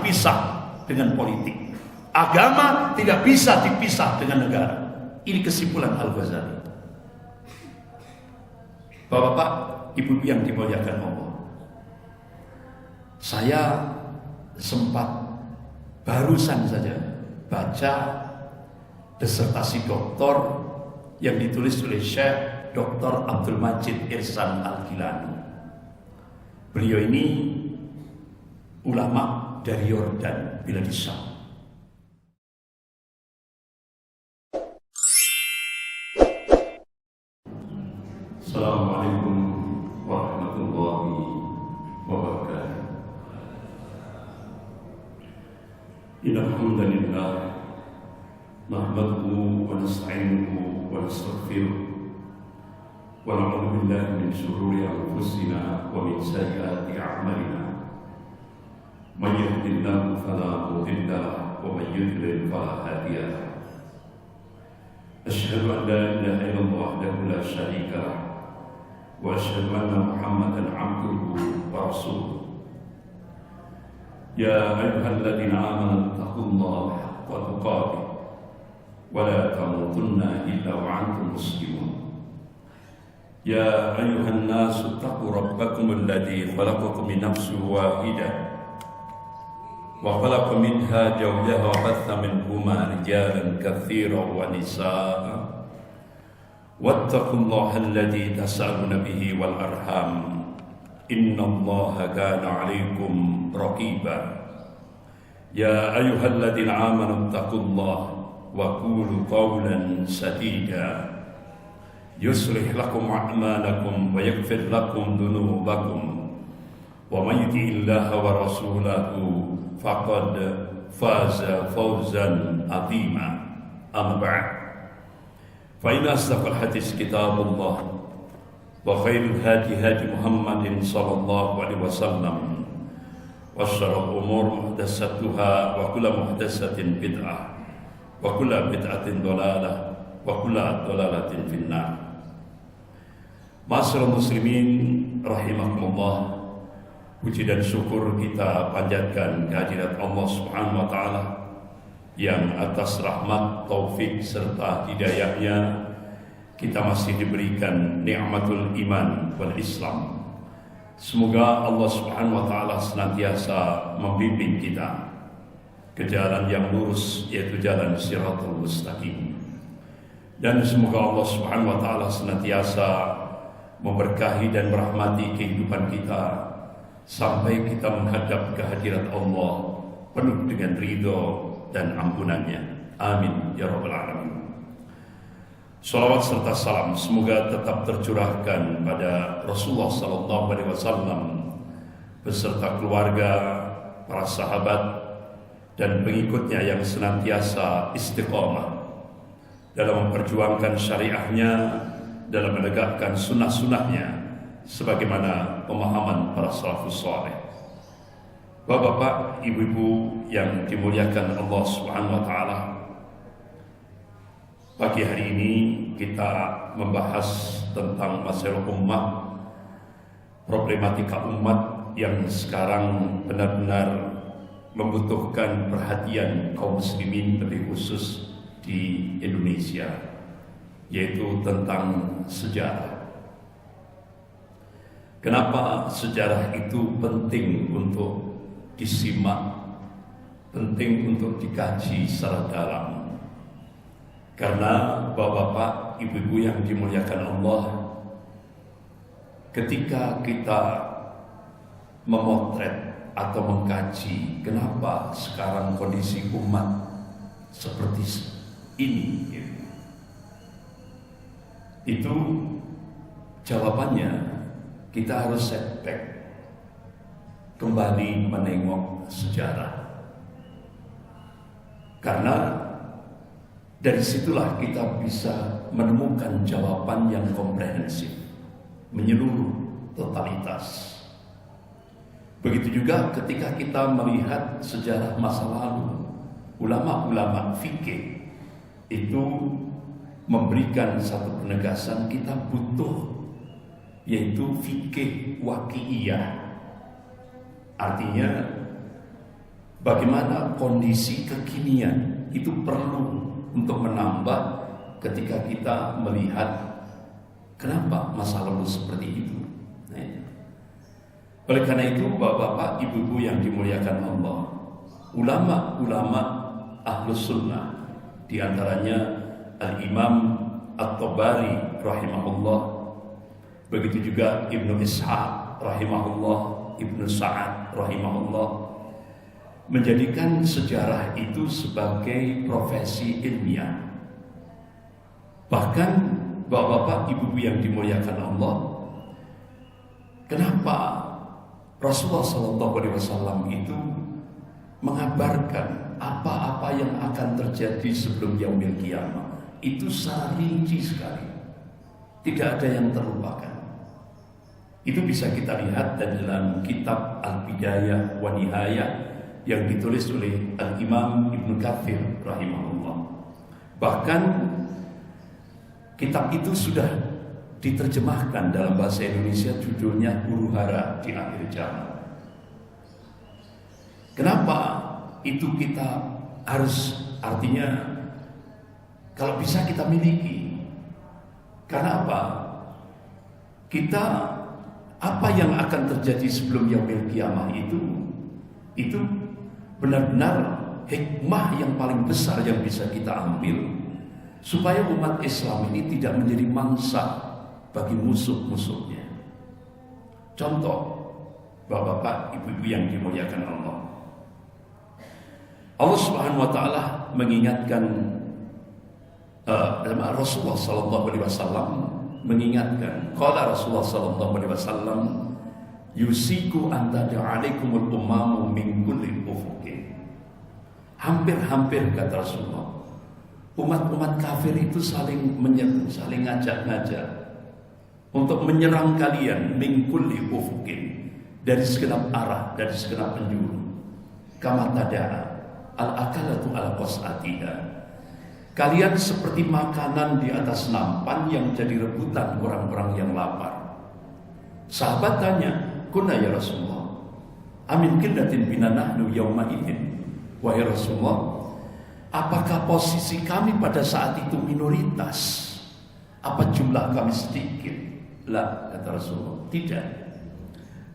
dipisah dengan politik. Agama tidak bisa dipisah dengan negara. Ini kesimpulan Al-Ghazali. Bapak-bapak, ibu yang dimuliakan Allah, saya sempat barusan saja baca disertasi doktor yang ditulis oleh Syekh Dr. Abdul Majid Ihsan Al-Gilani. Beliau ini ulama dari Yordan, Bilad Syam. Assalamualaikum warahmatullahi wabarakatuh. Innal hamdalillah nahmaduhu wa nasta'inuhu wa nastaghfiruh wa na'udzu billahi min shururi anfusina wa min sayyiati a'malina. May yahdihillahu fala mudilla lahu wa may yudlil fala hadiya lahu. Asyhadu an la ilaha illallah wahdahu la syarika lahu wa asyhadu anna Muhammadan 'abduhu wa rasuluh. Ya ayyuhalladzina amanu taqullaha haqqa tuqatih wa la tamutunna illa wa antum muslimun. Ya ayyuhan nasu taqu rabbakum alladzi khalaqakum min nafsin wahidah wa khalaqa minha zawjaha wa batha minhuma rijalan katsiran wa nisaa'a. Wattaqullaha alladzi tas'aluna bihi wal arham. Innallaha kana 'alaikum raqiba. Ya ayyuhalladzina amanu taqullaha wa qulu qawlan sadida yuslih lakum a'malakum wa yaghfir lakum dhunubakum wa may yuti'illaha wa rasulahu faqad faza fawzan 'azima. Amma ba'd. Fa inna asdaqal hadits kitabullah wa khairul hadi hadi Muhammadin sallallahu alaihi wasallam wa syarrul umur muhdatsatuha wa kullu muhdatsatin bid'ah wa kullu bid'atin dhalalah wa kullu dhalalatin finnar. Ma'asyiral muslimin rahimakumullah, puji dan syukur kita panjatkan kehadirat Allah Subhanahu wa taala yang atas rahmat, taufik serta hidayahnya kita masih diberikan nikmatul iman wal Islam. Semoga Allah Subhanahu wa taala senantiasa membimbing kita ke jalan yang lurus, yaitu jalan Shirathul Mustaqim. Dan semoga Allah Subhanahu wa taala senantiasa memberkahi dan merahmati kehidupan kita sampai kita menghadap kehadirat Allah penuh dengan ridho dan ampunannya. Amin ya rabbal alamin. Salawat serta salam semoga tetap tercurahkan pada Rasulullah sallallahu alaihi wasallam beserta keluarga, para sahabat dan pengikutnya yang senantiasa istiqamah dalam memperjuangkan syariahnya, dalam menegakkan sunnah-sunnahnya sebagaimana pemahaman para salafus saleh. Bapak-bapak, ibu-ibu yang dimuliakan Allah Subhanahu wa taala, pagi hari ini kita membahas tentang masalah umat, problematika umat yang sekarang benar-benar membutuhkan perhatian kaum muslimin, lebih khusus di Indonesia, yaitu tentang sejarah. Kenapa sejarah itu penting untuk disimak, penting untuk dikaji secara dalam? Karena bapak-bapak, ibu-ibu yang dimuliakan Allah, ketika kita memotret atau mengkaji kenapa sekarang kondisi umat seperti ini, itu jawabannya kita harus setback, kembali menengok sejarah. Karena dari situlah kita bisa menemukan jawaban yang komprehensif, menyeluruh, totalitas. Begitu juga ketika kita melihat sejarah masa lalu, ulama-ulama fikih itu memberikan satu penegasan kita butuh, yaitu fikih waqi'iyah. Artinya bagaimana kondisi kekinian itu perlu untuk menambah ketika kita melihat kenapa masa lalu seperti itu. Oleh karena itu, bapak-bapak, ibu-ibu yang dimuliakan Allah, ulama-ulama Ahlus Sunnah, di antaranya Al-Imam At-Tabari rahimahullah, begitu juga Ibnu Ishaq rahimahullah, Ibnu Sa'ad rahimahullah, menjadikan sejarah itu sebagai profesi ilmiah. Bahkan bapak-bapak, ibu-ibu yang dimuliakan Allah, kenapa Rasulullah SAW itu mengabarkan apa-apa yang akan terjadi sebelum yaumil qiyamah itu secara rinci sekali, tidak ada yang terlupakan. Itu bisa kita lihat dalam kitab Al-Bidayah wa Nihayah yang ditulis oleh Al-Imam Ibnu Katsir rahimahullah. Bahkan kitab itu sudah diterjemahkan dalam bahasa Indonesia, judulnya Huru-hara di Akhir Zaman. Kenapa itu kita harus, artinya kalau bisa kita miliki? Karena apa? Kita, apa yang akan terjadi sebelum yaumil qiyamah itu benar-benar hikmah yang paling besar yang bisa kita ambil supaya umat Islam ini tidak menjadi mangsa bagi musuh-musuhnya. Contoh, bapak-bapak, ibu-ibu yang dimuliakan Allah, Allah Subhanahu wa taala mengingatkan Rasulullah sallallahu alaihi wasallam mengingatkan, qala Rasulullah sallallahu alaihi wasallam, yusiku anta ja'alaikumul umamu min kulli ufuqin. Hampir-hampir kata Rasulullah, umat-umat kafir itu saling menyerang, saling ngajak-ngajak untuk menyerang kalian min kulli ufuqin, dari segenap arah, dari segenap penjuru. Kama tada'a al-akalatu al-qas'atiha. Kalian seperti makanan di atas nampan yang jadi rebutan orang-orang yang lapar. Sahabat tanya, "Kunna ya Rasulullah, amin qillatin bina nahnu yauma idzin." Wahai Rasulullah, apakah posisi kami pada saat itu minoritas? Apa jumlah kami sedikit? La, kata Rasulullah, tidak.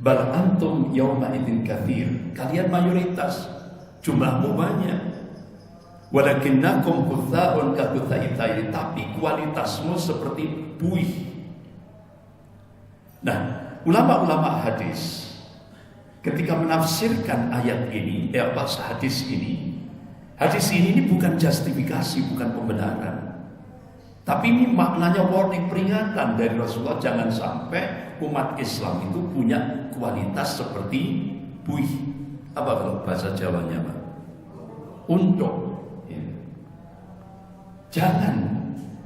Bal antum yauma idzin katsir. Kalian mayoritas, jumlahmu banyak. Walakinnakum kutsa'un ka kutsa'it tayr, tapi kualitasmu seperti buih. Nah, ulama-ulama hadis ketika menafsirkan ayat ini, hadis ini bukan justifikasi, bukan pembenaran. Tapi ini maknanya warning, peringatan dari Rasulullah, jangan sampai umat Islam itu punya kualitas seperti buih. Apa kalau bahasa Jawanya, Pak? Untuk.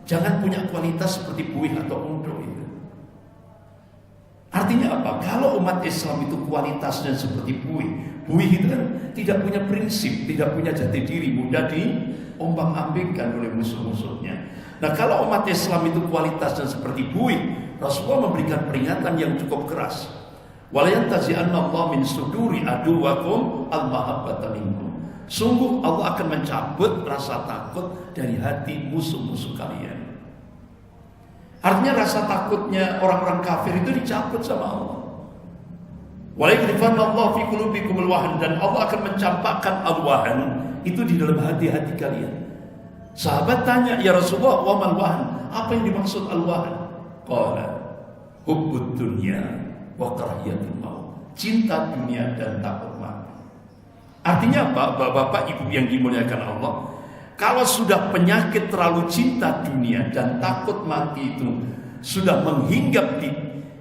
Jangan punya kualitas seperti buih atau untuk itu. Artinya apa? Kalau umat Islam itu kualitasnya seperti buih itu kan tidak punya prinsip, tidak punya jati diri, mudah diombang-ambingkan oleh musuh-musuhnya. Nah, kalau umat Islam itu kualitasnya seperti buih, Rasulullah memberikan peringatan yang cukup keras. Wala yantazi'anna Allah min suduri aduwakum al-mahabbata minkum. Sungguh Allah akan mencabut rasa takut dari hati musuh-musuh kalian. Artinya rasa takutnya orang-orang kafir itu dicabut sama Allah. Wala yakrifanna Allah fi qulubikumul wahn, dan Allah akan mencampakkan al-wahn itu di dalam hati-hati kalian. Sahabat tanya, "Ya Rasulullah, wa mal wahn?" Apa yang dimaksud al-wahn? Qala, hubbud dunya wa karahiyatul maut. Cinta dunia dan takut mati. Artinya apa? Bapak-bapak, ibu yang dimuliakan Allah, kalau sudah penyakit terlalu cinta dunia dan takut mati itu sudah menghinggap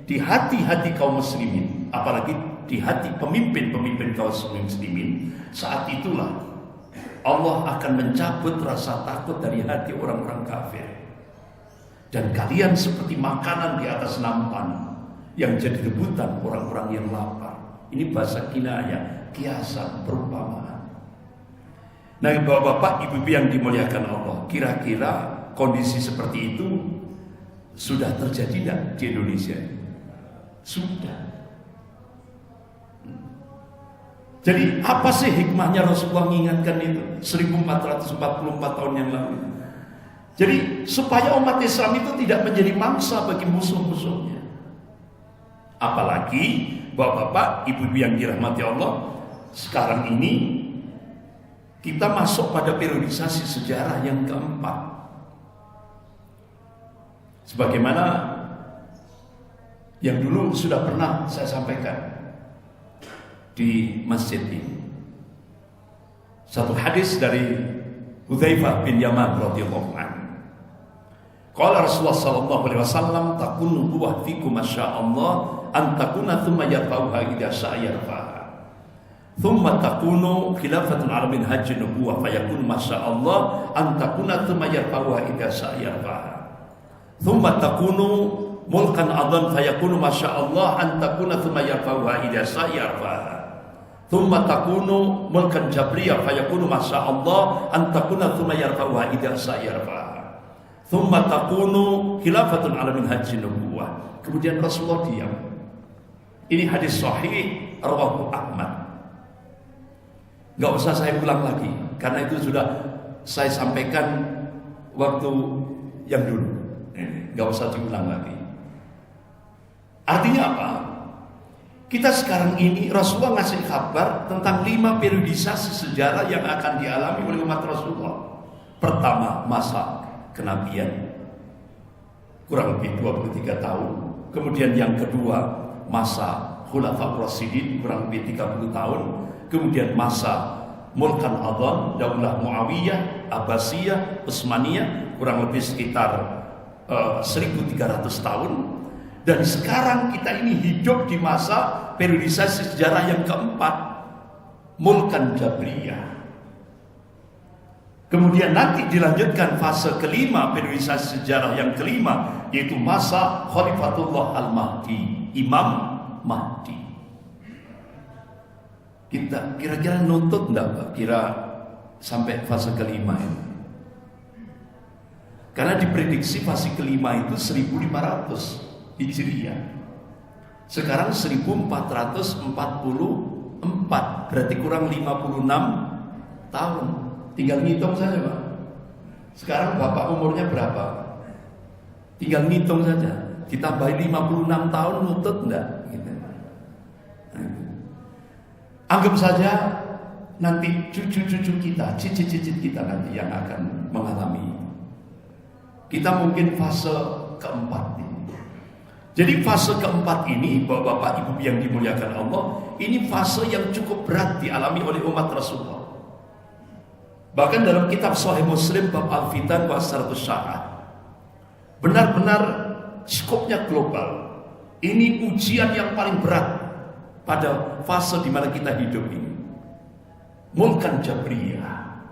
di hati-hati kaum muslimin, apalagi di hati pemimpin-pemimpin kaum muslimin, saat itulah Allah akan mencabut rasa takut dari hati orang-orang kafir. Dan kalian seperti makanan di atas nampan yang jadi rebutan orang-orang yang lapar. Ini bahasa kinayah, kiasan, perumpamaan. Nah, bapak-bapak, ibu-ibu yang dimuliakan Allah, kira-kira kondisi seperti itu sudah terjadi tidak di Indonesia? Sudah. Jadi apa sih hikmahnya Rasulullah mengingatkan itu 1444 tahun yang lalu? Jadi supaya umat Islam itu tidak menjadi mangsa bagi musuh-musuhnya. Apalagi bapak-bapak, ibu-ibu yang dirahmati Allah, sekarang ini kita masuk pada periodisasi sejarah yang keempat. Sebagaimana yang dulu sudah pernah saya sampaikan di masjid ini. Satu hadis dari Hudzaifah bin Yaman radhiyallahu anhu. Qala Rasulullah sallallahu alaihi wasallam takunu buah fikum masyaallah an takuna thumma yarfa'uha idza sya'a yarfa'ha. Thumma takunu khilafatun 'ala minhajin nubuwah fayakun masyaallah an takuna thumma yarfa'uha idza sya'a yarfa'ha. Thumma takunu mulkan 'adhan fayakun masyaallah an takuna thumma yarfa'uha idza sya'a yarfa'ha. Thumma takunu mulkan jabriyah fayakun masyaallah an takuna thumma yarfa'uha idza sya'a yarfa'ha. Thumma takunu khilafatun 'ala minhajin nubuwah. Kemudian Rasulullah diam. Ini hadis sahih rawahu Ahmad. Enggak usah saya ulang lagi karena itu sudah saya sampaikan waktu yang dulu. Enggak usah diulang lagi. Artinya apa? Kita sekarang ini Rasulullah ngasih kabar tentang 5 periodisasi sejarah yang akan dialami oleh umat Rasulullah. Pertama, masa kenabian kurang lebih 23 tahun. Kemudian yang kedua, masa Khulafaur Rasyidin kurang lebih 30 tahun. Kemudian masa Mulkan Adhan, Daulah Muawiyah, Abbasiyah, Utsmaniyah kurang lebih sekitar 1300 tahun. Dan sekarang kita ini hidup di masa periodisasi sejarah yang keempat, Mulkan Jabriyah. Kemudian nanti dilanjutkan fase kelima, periodisasi sejarah yang kelima, yaitu masa Khalifatullah Al-Mahdi, Imam Mahdi. Kita kira-kira nuntut enggak Pak? Kira sampai fase kelima ini. Karena diprediksi fase kelima itu 1500 Hijriah. Sekarang 1444, berarti kurang 56 tahun. Tinggal ngitung saja Pak. Sekarang Bapak umurnya berapa? Tinggal ngitung saja. Ditambahin 56 tahun nutut enggak? Gitu. Anggap saja nanti cucu-cucu kita, cicit-cicit kita nanti yang akan mengalami. Kita mungkin fase keempat ini. Jadi fase keempat ini, Bapak Ibu yang dimuliakan Allah, ini fase yang cukup berat dialami oleh umat Rasulullah. Bahkan dalam kitab Sahih Muslim bab Al-Fitan wa Asratus Sya'ah, benar-benar skopnya global. Ini ujian yang paling berat pada fase di mana kita hidup ini. Mulkan Jabriyah.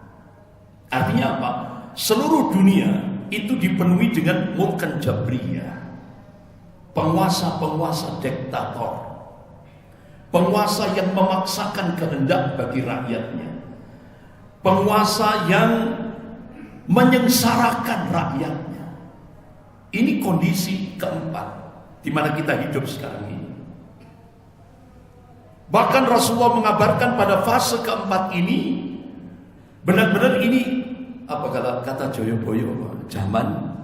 Artinya apa? Seluruh dunia itu dipenuhi dengan Mulkan Jabriyah. Penguasa-penguasa diktator. Penguasa yang memaksakan kehendak bagi rakyatnya. Penguasa yang menyengsarakan rakyatnya. Ini kondisi keempat di mana kita hidup sekarang ini. Bahkan Rasulullah mengabarkan pada fase keempat ini, benar-benar ini apa kata Joyoboyo, zaman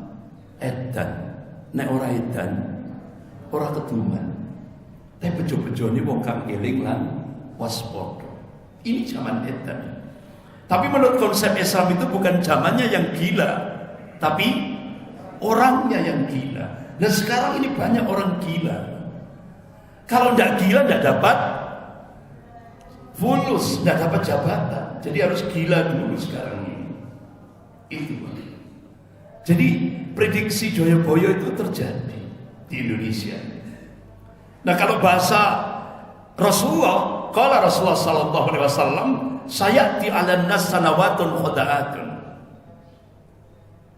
edan, nek ora edan, ora keduman. Tapi bejo-bejo ini wong kang eling lan waspada. Ini zaman edan. Tapi menurut konsep Islam itu bukan zamannya yang gila, tapi orangnya yang gila. Dan sekarang ini banyak orang gila. Kalau tidak gila tidak dapat fulus, tidak dapat jabatan. Jadi harus gila dulu sekarang ini. Itu. Jadi prediksi Joyoboyo itu terjadi di Indonesia. Nah kalau bahasa Rasulullah, qala Rasulullah sallallahu alaihi wasallam, sayati 'alan nas sanawatun khada'atun.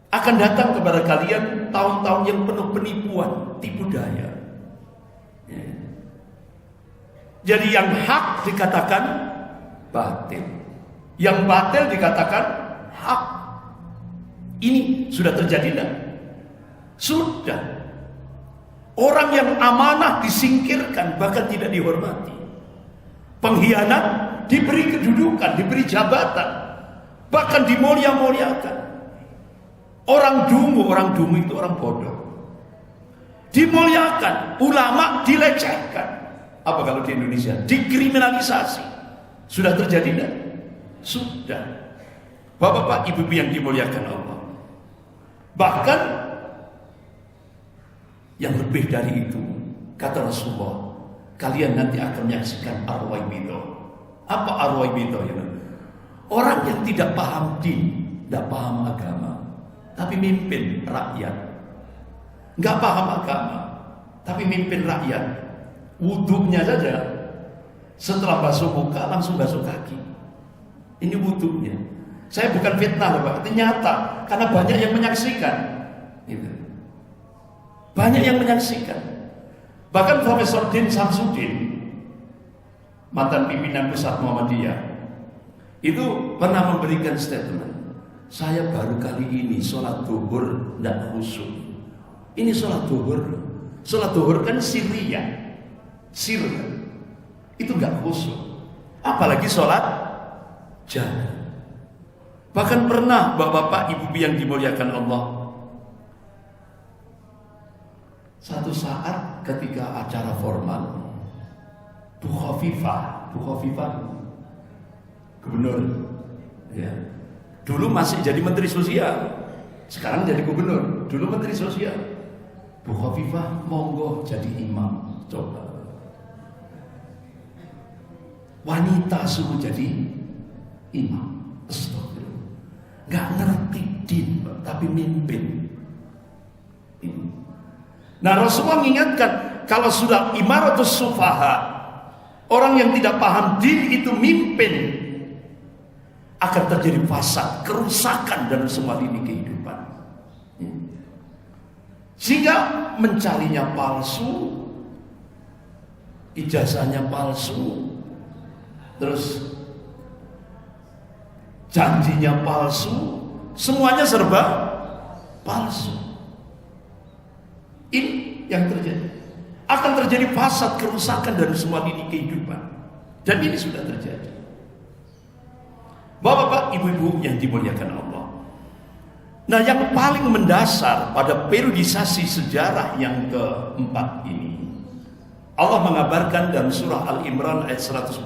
Akan datang kepada kalian tahun-tahun yang penuh penipuan, tipu daya. Jadi yang hak dikatakan batil, yang batil dikatakan hak. Ini sudah terjadi enggak? Sudah. Orang yang amanah disingkirkan, bahkan tidak dihormati. Pengkhianat diberi kedudukan, diberi jabatan, bahkan dimulia-muliakan. Orang dungu itu orang bodoh, dimuliakan. Ulama dilecehkan. Apa kalau di Indonesia? Dikriminalisasi. Sudah terjadi tidak? Sudah. Bapak-bapak, ibu-ibu yang dimuliakan Allah. Bahkan yang lebih dari itu, kata Rasulullah, kalian nanti akan menyaksikan arwaibito. Apa arwaibito ya? Orang yang tidak paham din, tidak paham agama, tapi mimpin rakyat. Nggak paham agama, tapi mimpin rakyat. Wudhunya saja, setelah basuh muka langsung basuh kaki. Ini wudhunya. Saya bukan fitnah loh Pak, itu nyata. Karena banyak yang menyaksikan. Gitu. Banyak yang menyaksikan. Bahkan Profesor Din Samsudin, mantan pimpinan pusat Muhammadiyah, itu pernah memberikan statement, saya baru kali ini sholat duhur tidak khusyuk. Ini sholat duhur kan sirriyah, sir, itu nggak khusyuk. Apalagi sholat jahar. Bahkan pernah bapak-bapak, ibu-ibu yang dimuliakan Allah, satu saat ketika acara formal, Bu Khofifah gubernur, ya, dulu masih jadi menteri sosial, sekarang jadi gubernur, dulu menteri sosial. Bu Khofifah monggo jadi imam, coba. Wanita suruh jadi imam, astagfirullah. Gak ngerti din, tapi mimpin. Ini. Nah, Rasulullah mengingatkan, kalau sudah imaratus sufaha, orang yang tidak paham din itu mimpin, akan terjadi fasad, kerusakan dalam semua lini kehidupan. Sehingga mencarinya palsu, ijazahnya palsu, terus janjinya palsu, semuanya serba palsu. Ini yang terjadi. Akan terjadi fasad, kerusakan dari semua lini kehidupan. Dan ini sudah terjadi. Bapak-bapak, ibu-ibu yang dimuliakan Allah. Nah, yang paling mendasar pada periodisasi sejarah yang keempat ini, Allah mengabarkan dalam surah Al-Imran ayat 140.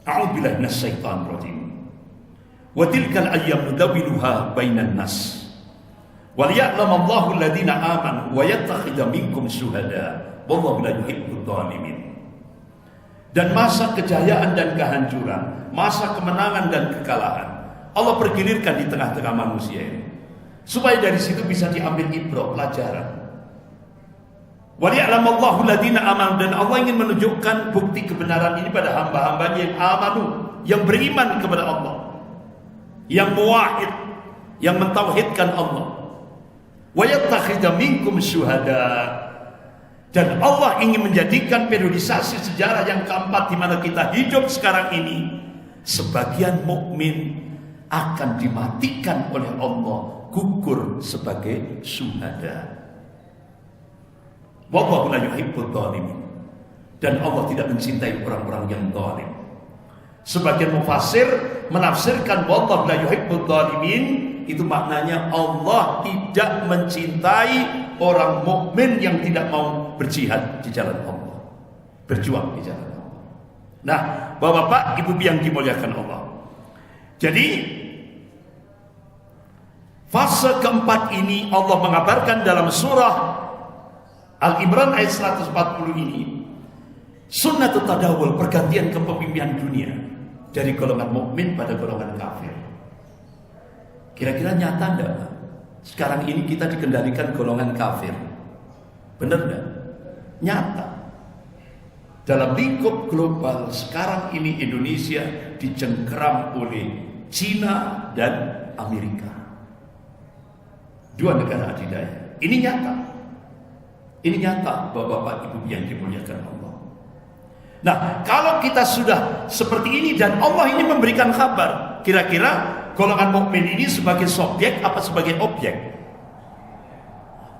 A'udzubillahi minasyaitonir rajim. Wa tilkal ayyam nudawiluha bainan nas. Wal ya'lamallahu alladziina aamanu wa yattakhidha minkum syuhada. Wallahu la yuhibbul dhalimin. Dan masa kejayaan dan kehancuran, masa kemenangan dan kekalahan, Allah pergilirkan di tengah-tengah manusia ini, supaya dari situ bisa diambil ibrah, pelajaran. Wa ya'lamallahu alladziina aamanu, dan Allah ingin menunjukkan bukti kebenaran ini pada hamba-hambanya yang amanu, yang beriman kepada Allah, yang muwahhid, yang mentauhidkan Allah. Wa yattakhidha minkum syuhada, dan Allah ingin menjadikan periodisasi sejarah yang keempat di mana kita hidup sekarang ini, sebagian mukmin akan dimatikan oleh Allah, gugur sebagai syuhada. Wallahu la yuhibbul dhalimin, dan Allah tidak mencintai orang-orang yang zalim. Sebagian mufassir menafsirkan wallahu la yuhibbul dhalimin, itu maknanya Allah tidak mencintai orang mukmin yang tidak mau berjihad di jalan Allah, berjuang di jalan Allah. Nah, bapak-bapak, ibu-ibu yang dimuliakan Allah, jadi fase keempat ini Allah mengabarkan dalam surah Al-Imran ayat 140 ini, sunnatut tadawul, pergantian kepemimpinan dunia dari golongan mukmin pada golongan kafir. Kira-kira nyata enggak? Sekarang ini kita dikendalikan golongan kafir. Benar enggak? Nyata. Dalam lingkup global sekarang ini Indonesia dicengkeram oleh Cina dan Amerika. Dua negara adidaya. Ini nyata. Ini nyata, bapak-bapak, ibu yang dimuliakan Allah. Nah, kalau kita sudah seperti ini dan Allah ini memberikan kabar, kira-kira golongan mukmin ini sebagai subjek apa sebagai objek?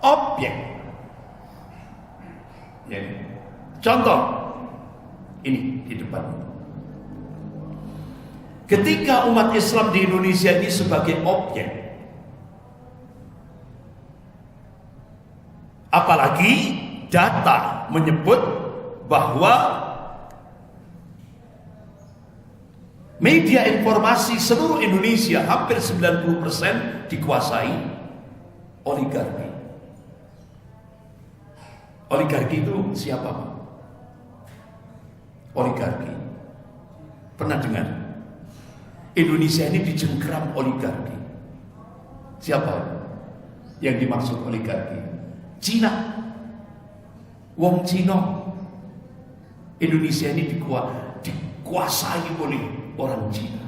Objek. Ya. Contoh, Ini di depan. Ketika umat Islam di Indonesia ini sebagai objek, apalagi data menyebut bahwa media informasi seluruh Indonesia hampir 90% dikuasai oligarki. Oligarki itu siapa, Pak? Oligarki. Pernah dengar? Indonesia ini dijengkram oligarki. Siapa yang dimaksud oligarki? Cina. Wong Cina. Indonesia ini dikuasai oleh orang Cina.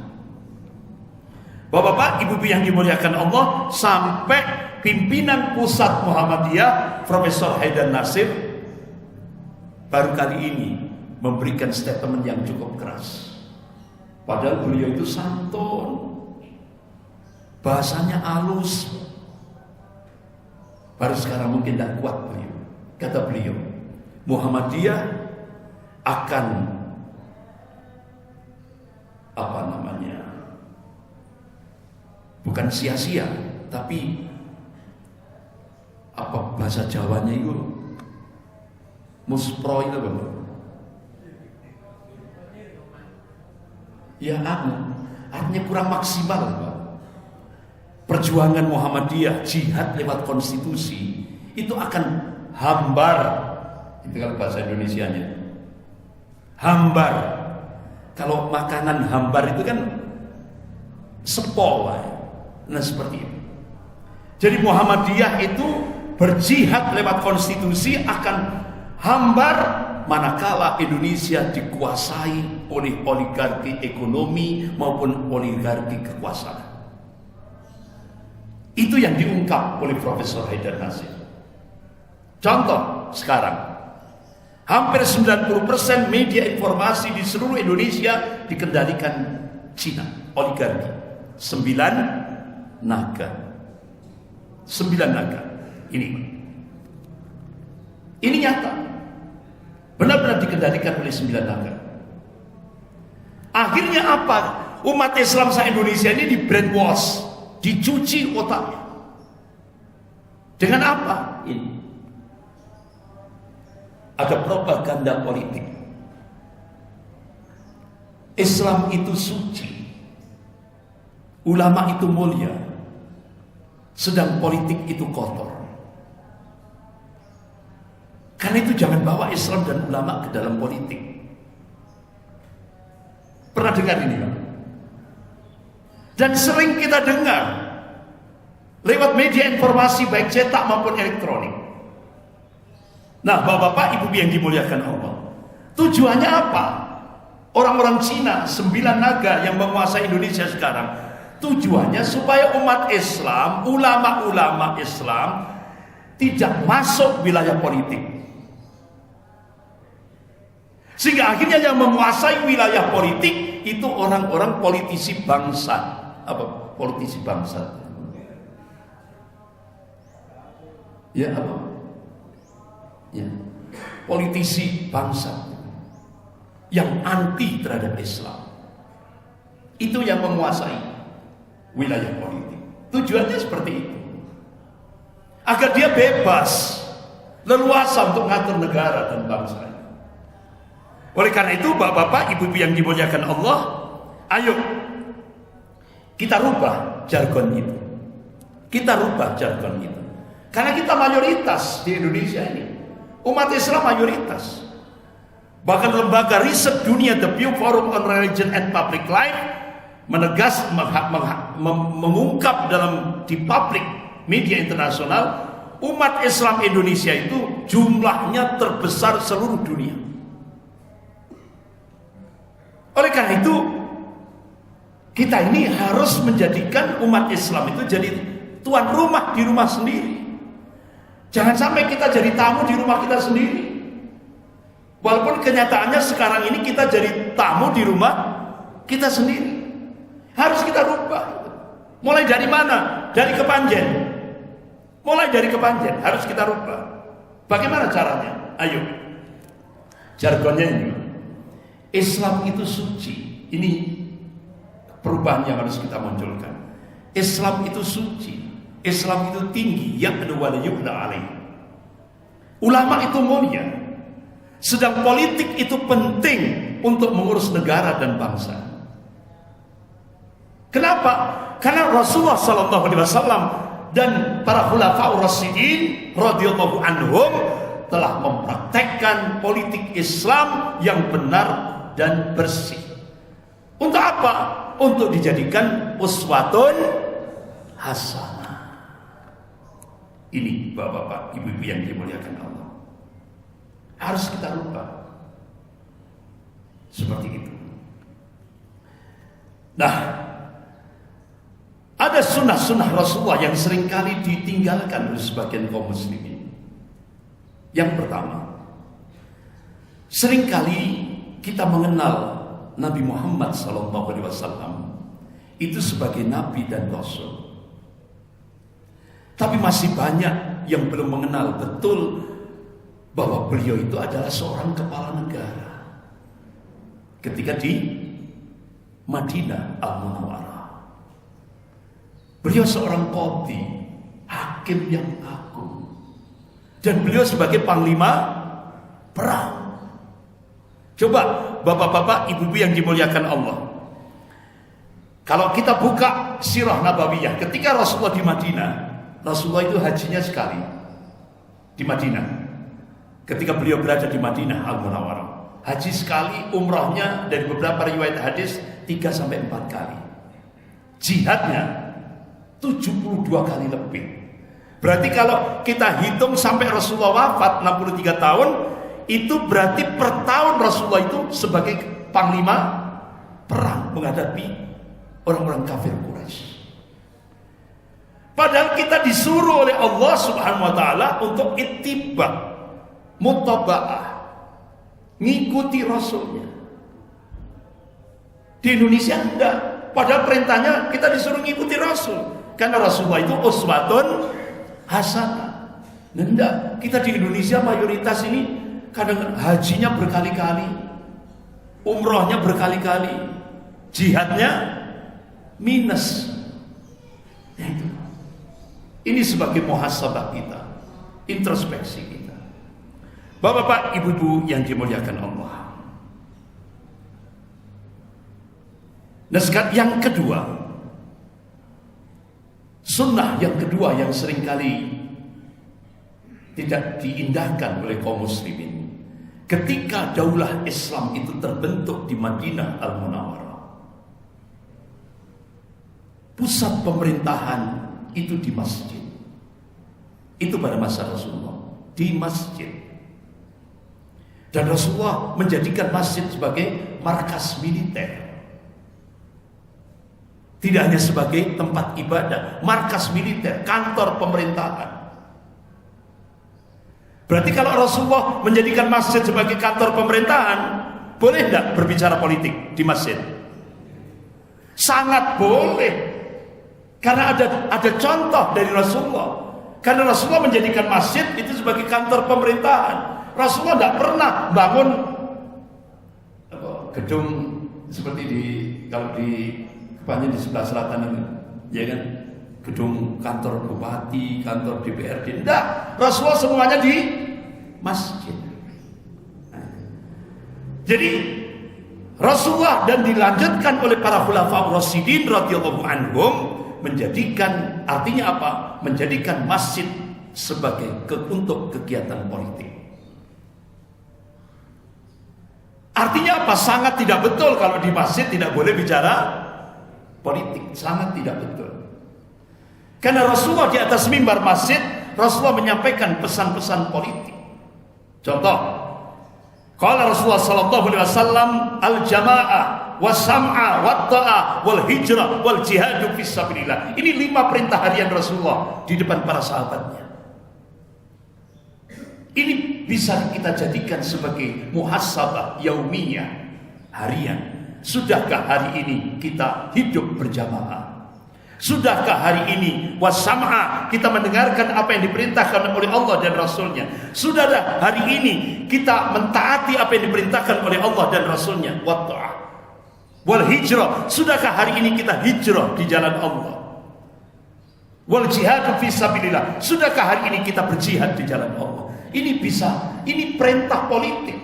Bapak-bapak, ibu-ibu yang dimuliakan Allah, sampai pimpinan pusat Muhammadiyah Profesor Haidar Nasir baru kali ini memberikan statement yang cukup keras. Padahal beliau itu santun, bahasanya halus. Baru sekarang mungkin tidak kuat beliau. Kata beliau, Muhammadiyah akan bukan sia-sia, tapi bahasa Jawanya itu muspro itu Bapak. Ya artinya kurang maksimal Bapak. Perjuangan Muhammadiyah, jihad lewat konstitusi itu akan hambar. Itu kalau bahasa Indonesianya. Hambar. Kalau makanan hambar itu kan sepol. Nah seperti itu. Jadi Muhammadiyah itu berjihad lewat konstitusi akan hambar manakala Indonesia dikuasai oleh oligarki ekonomi maupun oligarki kekuasaan. Itu yang diungkap oleh Profesor Haidar Nasir. Contoh sekarang, hampir 90% media informasi di seluruh Indonesia dikendalikan Cina, oligarki. 9 naga. Ini nyata. Benar-benar dikendalikan oleh 9 naga. Akhirnya apa? Umat Islam se-Indonesia ini di brainwash, dicuci otaknya. Dengan apa? Ini. Ada propaganda politik. Islam itu suci. Ulama itu mulia. Sedang politik itu kotor. Karena itu jangan bawa Islam dan ulama ke dalam politik. Pernah dengar ini Pak? Dan sering kita dengar lewat media informasi baik cetak maupun elektronik. Nah, bapak-bapak, ibu-ibu yang dimuliakan Allah, tujuannya apa? Orang-orang Cina 9 naga yang menguasai Indonesia sekarang, tujuannya supaya umat Islam, ulama-ulama Islam tidak masuk wilayah politik. Sehingga akhirnya yang menguasai wilayah politik itu orang-orang politisi bangsa. Apa politisi bangsa? Ya apa? Ya, politisi bangsa yang anti terhadap Islam. Itu yang menguasai wilayah politik. Tujuannya seperti itu. Agar dia bebas, leluasa untuk ngatur negara dan bangsa. Oleh karena itu, bapak-bapak, ibu-ibu yang dimuliakan Allah, ayo kita rubah jargon itu. Kita rubah jargon itu. Karena kita mayoritas di Indonesia ini. Umat Islam mayoritas. Bahkan lembaga riset dunia The Pew Forum on Religion and Public Life menegas mengungkap di publik media internasional, umat Islam Indonesia itu jumlahnya terbesar seluruh dunia. Oleh karena itu, kita ini harus menjadikan umat Islam itu jadi tuan rumah di rumah sendiri. Jangan sampai kita jadi tamu di rumah kita sendiri. Walaupun kenyataannya sekarang ini kita jadi tamu di rumah kita sendiri. Harus kita rubah. Mulai dari mana? Dari Kepanjen. Mulai dari Kepanjen harus kita rubah. Bagaimana caranya? Ayo. Jargonnya ini. Islam itu suci. Ini perubahan yang harus kita munculkan. Islam itu suci. Islam itu tinggi. Ya'lu wa la yu'la alaih. Ulama itu mulia. Sedang politik itu penting untuk mengurus negara dan bangsa. Kenapa? Karena Rasulullah SAW dan para khulafaur rasyidin radhiyallahu anhum telah mempraktekkan politik Islam yang benar dan bersih. Untuk apa? Untuk dijadikan uswatun hasanah. Ini bapak-bapak, ibu-ibu yang dimuliakan Allah, harus kita rubah seperti itu. Nah, ada sunnah-sunnah Rasulullah yang seringkali ditinggalkan oleh sebagian kaum muslimin. Yang pertama, seringkali kita mengenal Nabi Muhammad SAW itu sebagai Nabi dan Rasul. Tapi masih banyak yang belum mengenal betul bahwa beliau itu adalah seorang kepala negara ketika di Madinah Al-Munawwarah. Beliau seorang qadhi, hakim yang agung, dan beliau sebagai panglima perang. Coba bapak-bapak, ibu-ibu yang dimuliakan Allah, kalau kita buka sirah nabawiyah ketika Rasulullah di Madinah, Rasulullah itu hajinya sekali di Madinah. Ketika beliau berada di Madinah Al-Munawwarah, haji sekali, umrahnya dari beberapa riwayat hadis 3-4 kali. Jihadnya 72 kali lebih. Berarti kalau kita hitung sampai Rasulullah wafat 63 tahun, itu berarti per tahun Rasulullah itu sebagai panglima perang menghadapi orang-orang kafir Quraisy. Padahal kita disuruh oleh Allah Subhanahu wa taala untuk ittiba, mutaba'ah, ngikuti Rasulnya. Di Indonesia enggak. Padahal perintahnya kita disuruh ngikuti Rasul. Karena Rasulullah itu uswatun hasanah. Enggak. Kita di Indonesia mayoritas ini kadang hajinya berkali-kali, umrohnya berkali-kali, jihadnya minus. Ya itu. Ini sebagai muhasabah kita, introspeksi kita. Bapak-bapak, ibu-ibu yang dimuliakan Allah. Nah, sekarang yang kedua, sunnah yang kedua yang seringkali tidak diindahkan oleh kaum muslimin. Ketika daulah Islam itu terbentuk di Madinah Al-Munawwarah, pusat pemerintahan itu di masjid. Itu pada masa Rasulullah, di masjid. Dan Rasulullah menjadikan masjid sebagai markas militer. Tidak hanya sebagai tempat ibadah, markas militer, kantor pemerintahan. Berarti kalau Rasulullah menjadikan masjid sebagai kantor pemerintahan, boleh tidak berbicara politik di masjid? Sangat boleh. Karena ada contoh dari Rasulullah. Karena Rasulullah menjadikan masjid itu sebagai kantor pemerintahan. Rasulullah tidak pernah bangun gedung seperti kalau di Kepanjen di sebelah selatan ini, ya kan? Gedung kantor bupati, kantor DPRD. Tidak, Rasulullah semuanya di masjid. Jadi Rasulullah dan dilanjutkan oleh para khulafaur rasyidin radhiyallahu anhum menjadikan, artinya apa? Menjadikan masjid sebagai untuk kegiatan politik. Artinya apa? Sangat tidak betul kalau di masjid tidak boleh bicara politik. Sangat tidak betul. Karena Rasulullah di atas mimbar masjid, Rasulullah menyampaikan pesan-pesan politik. Contoh, qala Rasulullah sallallahu alaihi wasallam al-jamaah was-sam'a wat-ta'ah wal-hijrah wal-jihadu fisabilillah. Ini 5 perintah harian Rasulullah di depan para sahabatnya. Ini bisa kita jadikan sebagai muhasabah yaumiyah, harian. Sudahkah hari ini kita hidup berjamaah? Sudahkah hari ini wasam'a, kita mendengarkan apa yang diperintahkan oleh Allah dan Rasulnya? Sudahkah hari ini kita mentaati apa yang diperintahkan oleh Allah dan Rasulnya? Watta'ah wal hijrah, sudahkah hari ini kita hijrah di jalan Allah? Wal jihadu fi sabilillah, sudahkah hari ini kita berjihad di jalan Allah? Ini bisa, ini perintah politik,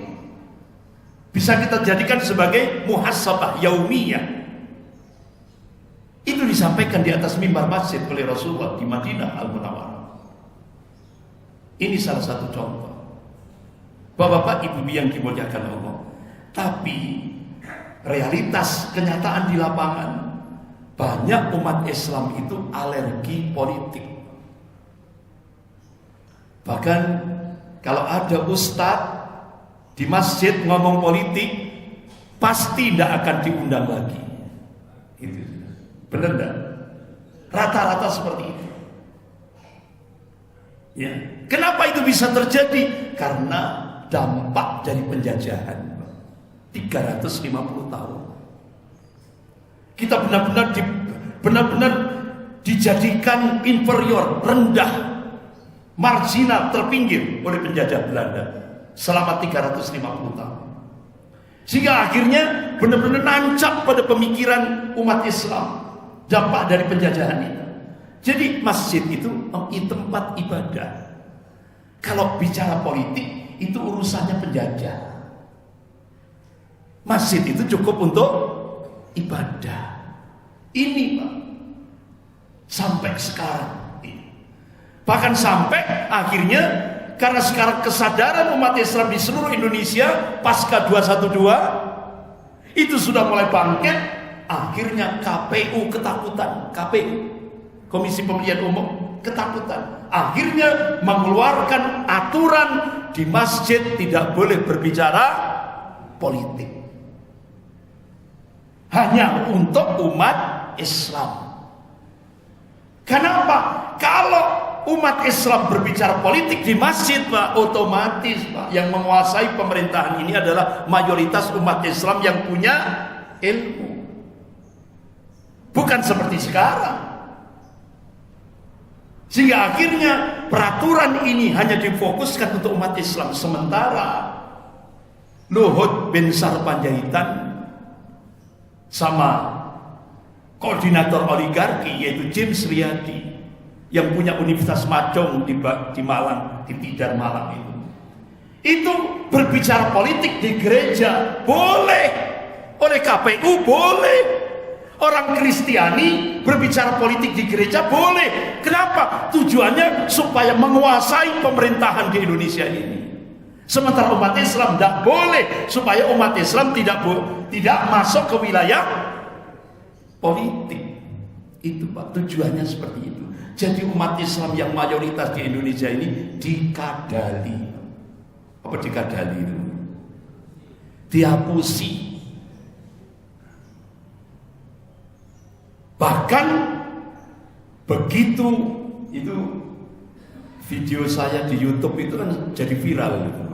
bisa kita jadikan sebagai muhasabah yaumiyah. Itu disampaikan di atas mimbar masjid oleh Rasulullah di Madinah Al-Munawwarah. Ini salah satu contoh. Bapak-bapak, ibu yang dimuliakan Allah. Tapi realitas kenyataan di lapangan, banyak umat Islam itu alergi politik. Bahkan kalau ada ustadz di masjid ngomong politik, pasti tidak akan diundang lagi. Itu benar enggak? Rata-rata seperti itu. Ya. Kenapa itu bisa terjadi? Karena dampak dari penjajahan 350 tahun. Kita benar-benar dijadikan inferior, rendah, marginal, terpinggir oleh penjajah Belanda selama 350 tahun. Sehingga akhirnya benar-benar nancap pada pemikiran umat Islam dampak dari penjajahan itu. Jadi masjid itu tempat ibadah. Kalau bicara politik itu urusannya penjajah. Masjid itu cukup untuk ibadah. Ini Pak, sampai sekarang. Bahkan sampai akhirnya karena sekarang kesadaran umat Islam di seluruh Indonesia pasca 212 itu sudah mulai bangkit. Akhirnya KPU ketakutan, KPU, Komisi Pemilihan Umum ketakutan. Akhirnya mengeluarkan aturan di masjid tidak boleh berbicara politik. Hanya untuk umat Islam. Kenapa? Kalau umat Islam berbicara politik di masjid, Pak, otomatis Pak, yang menguasai pemerintahan ini adalah mayoritas umat Islam yang punya ilmu. Bukan seperti sekarang. Sehingga akhirnya peraturan ini hanya difokuskan untuk umat Islam. Sementara Luhut bin Sarpanjaitan sama koordinator oligarki yaitu James Riyadi yang punya Universitas Majong di Malang, di Tidar Malang itu berbicara politik di gereja boleh, oleh KPU boleh. Orang Kristiani berbicara politik di gereja boleh. Kenapa? Tujuannya supaya menguasai pemerintahan di Indonesia ini. Sementara umat Islam tidak boleh, supaya umat Islam tidak masuk ke wilayah politik. Itu Pak, tujuannya seperti itu. Jadi umat Islam yang mayoritas di Indonesia ini dikadali. Apa dikadali itu? Dihapusi. Bahkan begitu itu video saya di YouTube itu kan jadi viral gitu.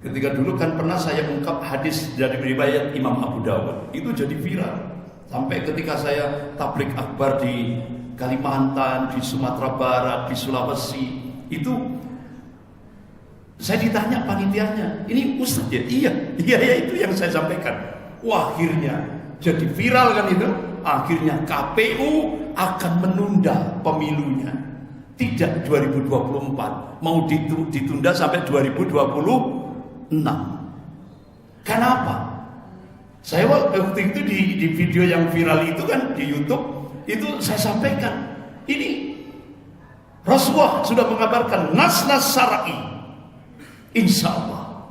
Ketika dulu kan pernah saya ungkap hadis dari riwayat Imam Abu Dawud, itu jadi viral. Sampai ketika saya tabligh akbar di Kalimantan, di Sumatera Barat, di Sulawesi, itu saya ditanya panitianya, ini Ustaz ya? Iya itu yang saya sampaikan. Wah, akhirnya jadi viral kan itu. Akhirnya KPU akan menunda pemilunya. Tidak 2024, mau ditunda sampai 2026. Kenapa? Saya waktu itu di video yang viral itu kan di YouTube, itu saya sampaikan, ini Rasulullah sudah mengabarkan nas-nas syar'i, insya Allah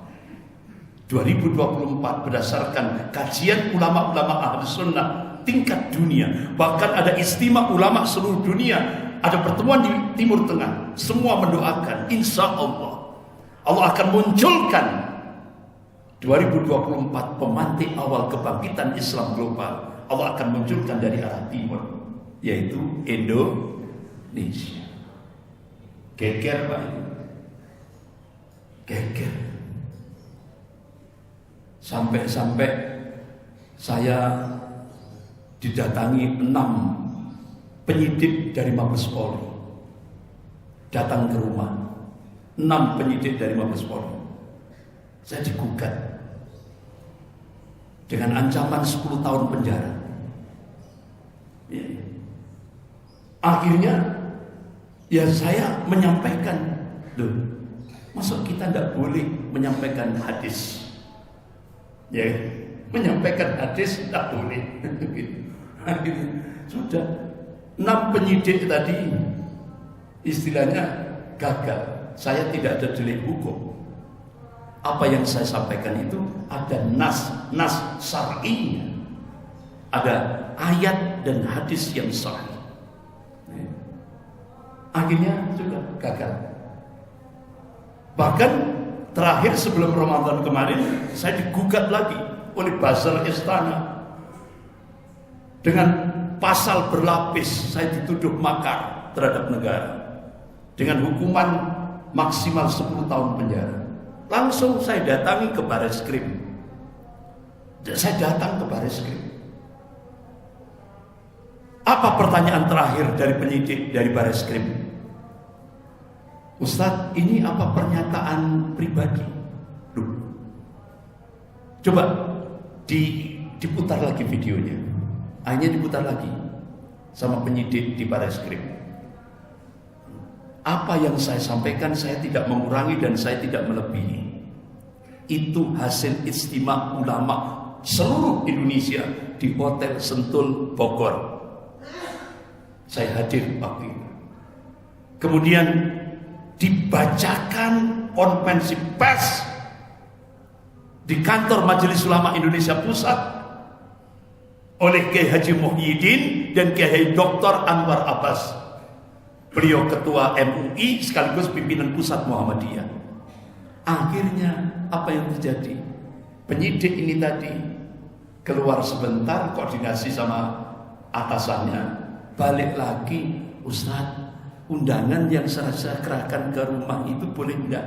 2024 berdasarkan kajian ulama-ulama ahli sunnah tingkat dunia, bahkan ada istimewa ulama seluruh dunia, ada pertemuan di Timur Tengah, semua mendoakan insya Allah Allah akan munculkan 2024 pemantik awal kebangkitan Islam global. Allah akan munculkan dari arah timur, yaitu Indonesia. Geger Pak, geger. Sampai-sampai saya didatangi 6 penyidik dari Mabes Polri datang ke rumah. 6 penyidik dari Mabes Polri. Saya digugat dengan ancaman 10 tahun penjara. Akhirnya ya saya menyampaikan, loh, masa kita tidak boleh menyampaikan hadis? Ya, menyampaikan hadis tidak boleh. Akhirnya sudah 6 penyidik tadi istilahnya gagal. Saya tidak ada delik hukum. Apa yang saya sampaikan itu ada nas syar'inya, ada ayat dan hadis yang sahih. Akhirnya juga gagal. Bahkan terakhir sebelum Ramadan kemarin saya digugat lagi oleh buzzer istana dengan pasal berlapis. Saya dituduh makar terhadap negara dengan hukuman maksimal 10 tahun penjara. Langsung saya datangi ke Bareskrim. Saya datang ke Bareskrim. Apa pertanyaan terakhir dari penyidik dari Bareskrim? Ustadz, ini apa pernyataan pribadi? Loh. Coba diputar lagi videonya. Hanya diputar lagi sama penyidik di Bareskrim. Apa yang saya sampaikan saya tidak mengurangi dan saya tidak melebihi. Itu hasil istimewa ulama seluruh Indonesia di Hotel Sentul Bogor. Saya hadir waktu itu. Kemudian dibacakan konferensi pers di kantor Majelis Ulama Indonesia Pusat oleh Kiai Haji Muhyiddin dan Kiai Dr. Anwar Abbas. Beliau ketua MUI sekaligus pimpinan pusat Muhammadiyah. Akhirnya apa yang terjadi? Penyidik ini tadi keluar sebentar koordinasi sama atasannya, balik lagi, Ustadz, undangan yang saya kerahkan ke rumah itu boleh enggak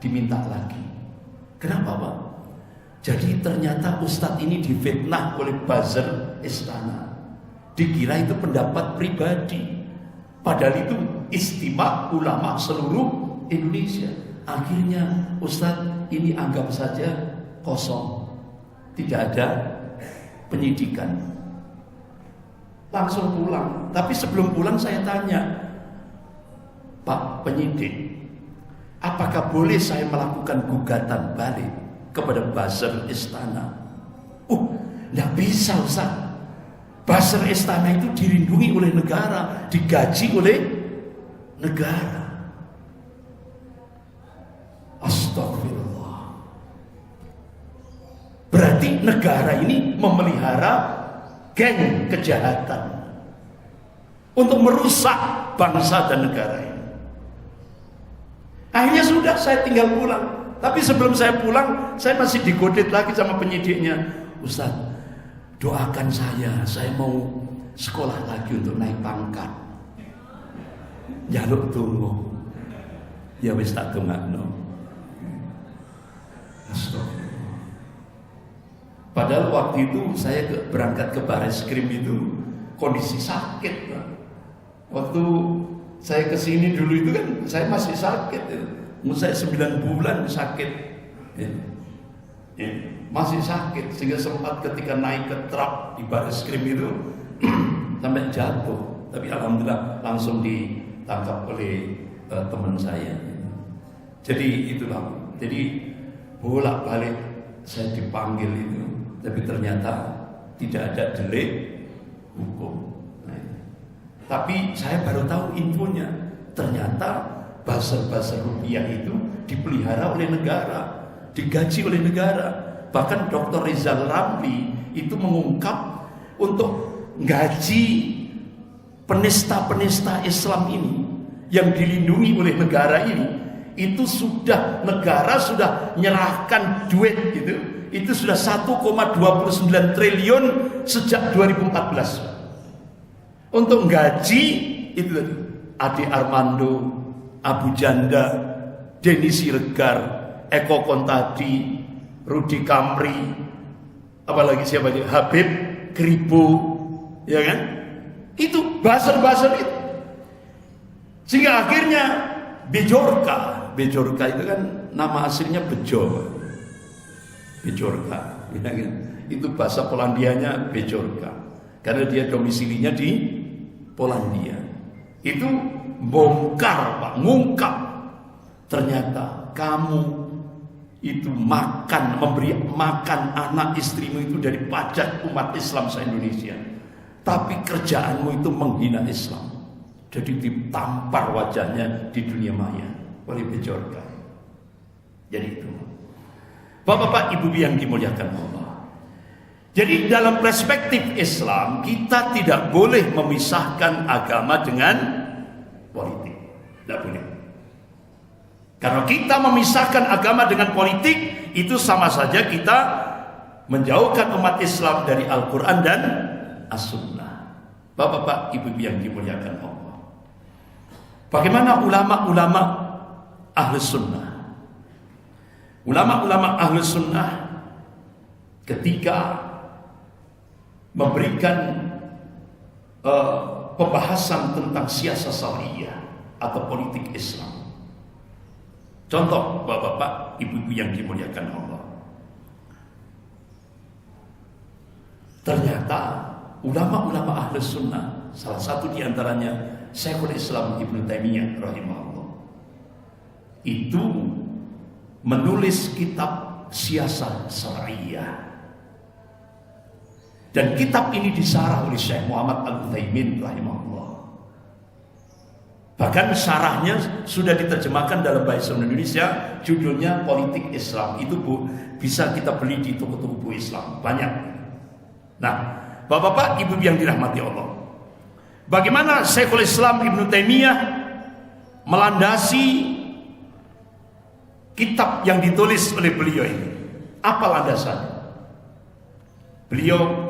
diminta lagi? Kenapa, Pak? Jadi ternyata Ustadz ini difitnah oleh buzzer istana. Dikira itu pendapat pribadi. Padahal itu istimewa ulama seluruh Indonesia. Akhirnya Ustadz ini anggap saja kosong, tidak ada penyidikan. Langsung pulang. Tapi sebelum pulang saya tanya, Pak penyidik, apakah boleh saya melakukan gugatan balik kepada buzzer istana? Tidak bisa Ustadz. Buzzer istana itu dilindungi oleh negara, digaji oleh negara. Astagfirullah. Berarti negara ini memelihara geng kejahatan untuk merusak bangsa dan negara ini. Akhirnya sudah saya tinggal pulang. Tapi sebelum saya pulang, saya masih digodet lagi sama penyidiknya. Ustadz, doakan saya mau sekolah lagi untuk naik pangkat. Jaluk tunggu. Ya wis tak tungakno. Astagfirullah. Padahal waktu itu saya berangkat ke Bareskrim itu kondisi sakit. Waktu saya kesini dulu itu kan saya masih sakit. Saya 9 bulan sakit. Masih sakit sehingga sempat ketika naik ke truk di Bareskrim itu sampai jatuh, tapi alhamdulillah langsung ditangkap oleh teman saya. Jadi itulah, jadi bolak-balik saya dipanggil itu, tapi ternyata tidak ada delik hukum. Tapi saya baru tahu infonya, ternyata buzzer-buzzer rupiah itu dipelihara oleh negara, digaji oleh negara. Bahkan Dr. Rizal Ramli itu mengungkap untuk gaji penista-penista Islam ini yang dilindungi oleh negara ini, itu sudah negara sudah menyerahkan duit itu sudah 1,29 triliun sejak 2014 untuk gaji itu tadi Ade Armando, Abu Janda, Denny Siregar, Eko Kontadi, Rudi Kamri, apalagi siapa lagi, Habib Kribo, ya kan? Itu bahasan itu. Sehingga akhirnya Bejorka itu kan nama aslinya Bejo. Bejorka, itu bahasa Polandianya Bejorka, karena dia domisilinya di Polandia. Itu bongkar, Pak, ngungkap. Ternyata kamu itu memberi makan anak istrimu itu dari pajak umat Islam se-Indonesia. Tapi kerjaanmu itu menghina Islam. Jadi ditampar wajahnya di dunia maya oleh Bejorka. Jadi itu. Bapak-bapak, ibu yang dimuliakan Allah. Jadi dalam perspektif Islam, kita tidak boleh memisahkan agama dengan politik. Tidak boleh. Karena kita memisahkan agama dengan politik, itu sama saja kita menjauhkan umat Islam dari Al-Quran dan As-Sunnah. Bapak-bapak, ibu yang dimuliakan Allah. Bagaimana ulama-ulama Ahlus Sunnah? Ulama-ulama Ahlus Sunnah ketika memberikan pembahasan tentang siasat syariah atau politik Islam. Contoh, bapak-bapak, ibu-ibu yang dimuliakan Allah. Ternyata ulama-ulama Ahlus Sunnah, salah satu diantaranya Syekhul Islam Ibnu Taimiyah rahimahullah, itu menulis kitab siasat syariah. Dan kitab ini disarah oleh Syekh Muhammad Al-Utsaimin rahimahullah. Bahkan syarahnya sudah diterjemahkan dalam bahasa Indonesia, judulnya Politik Islam. Itu bisa kita beli di toko-toko buku Islam, banyak. Nah, bapak-bapak, ibu yang dirahmati Allah, bagaimana Syekhul Islam Ibnu Taimiyah melandasi kitab yang ditulis oleh beliau ini? Apa landasannya? Beliau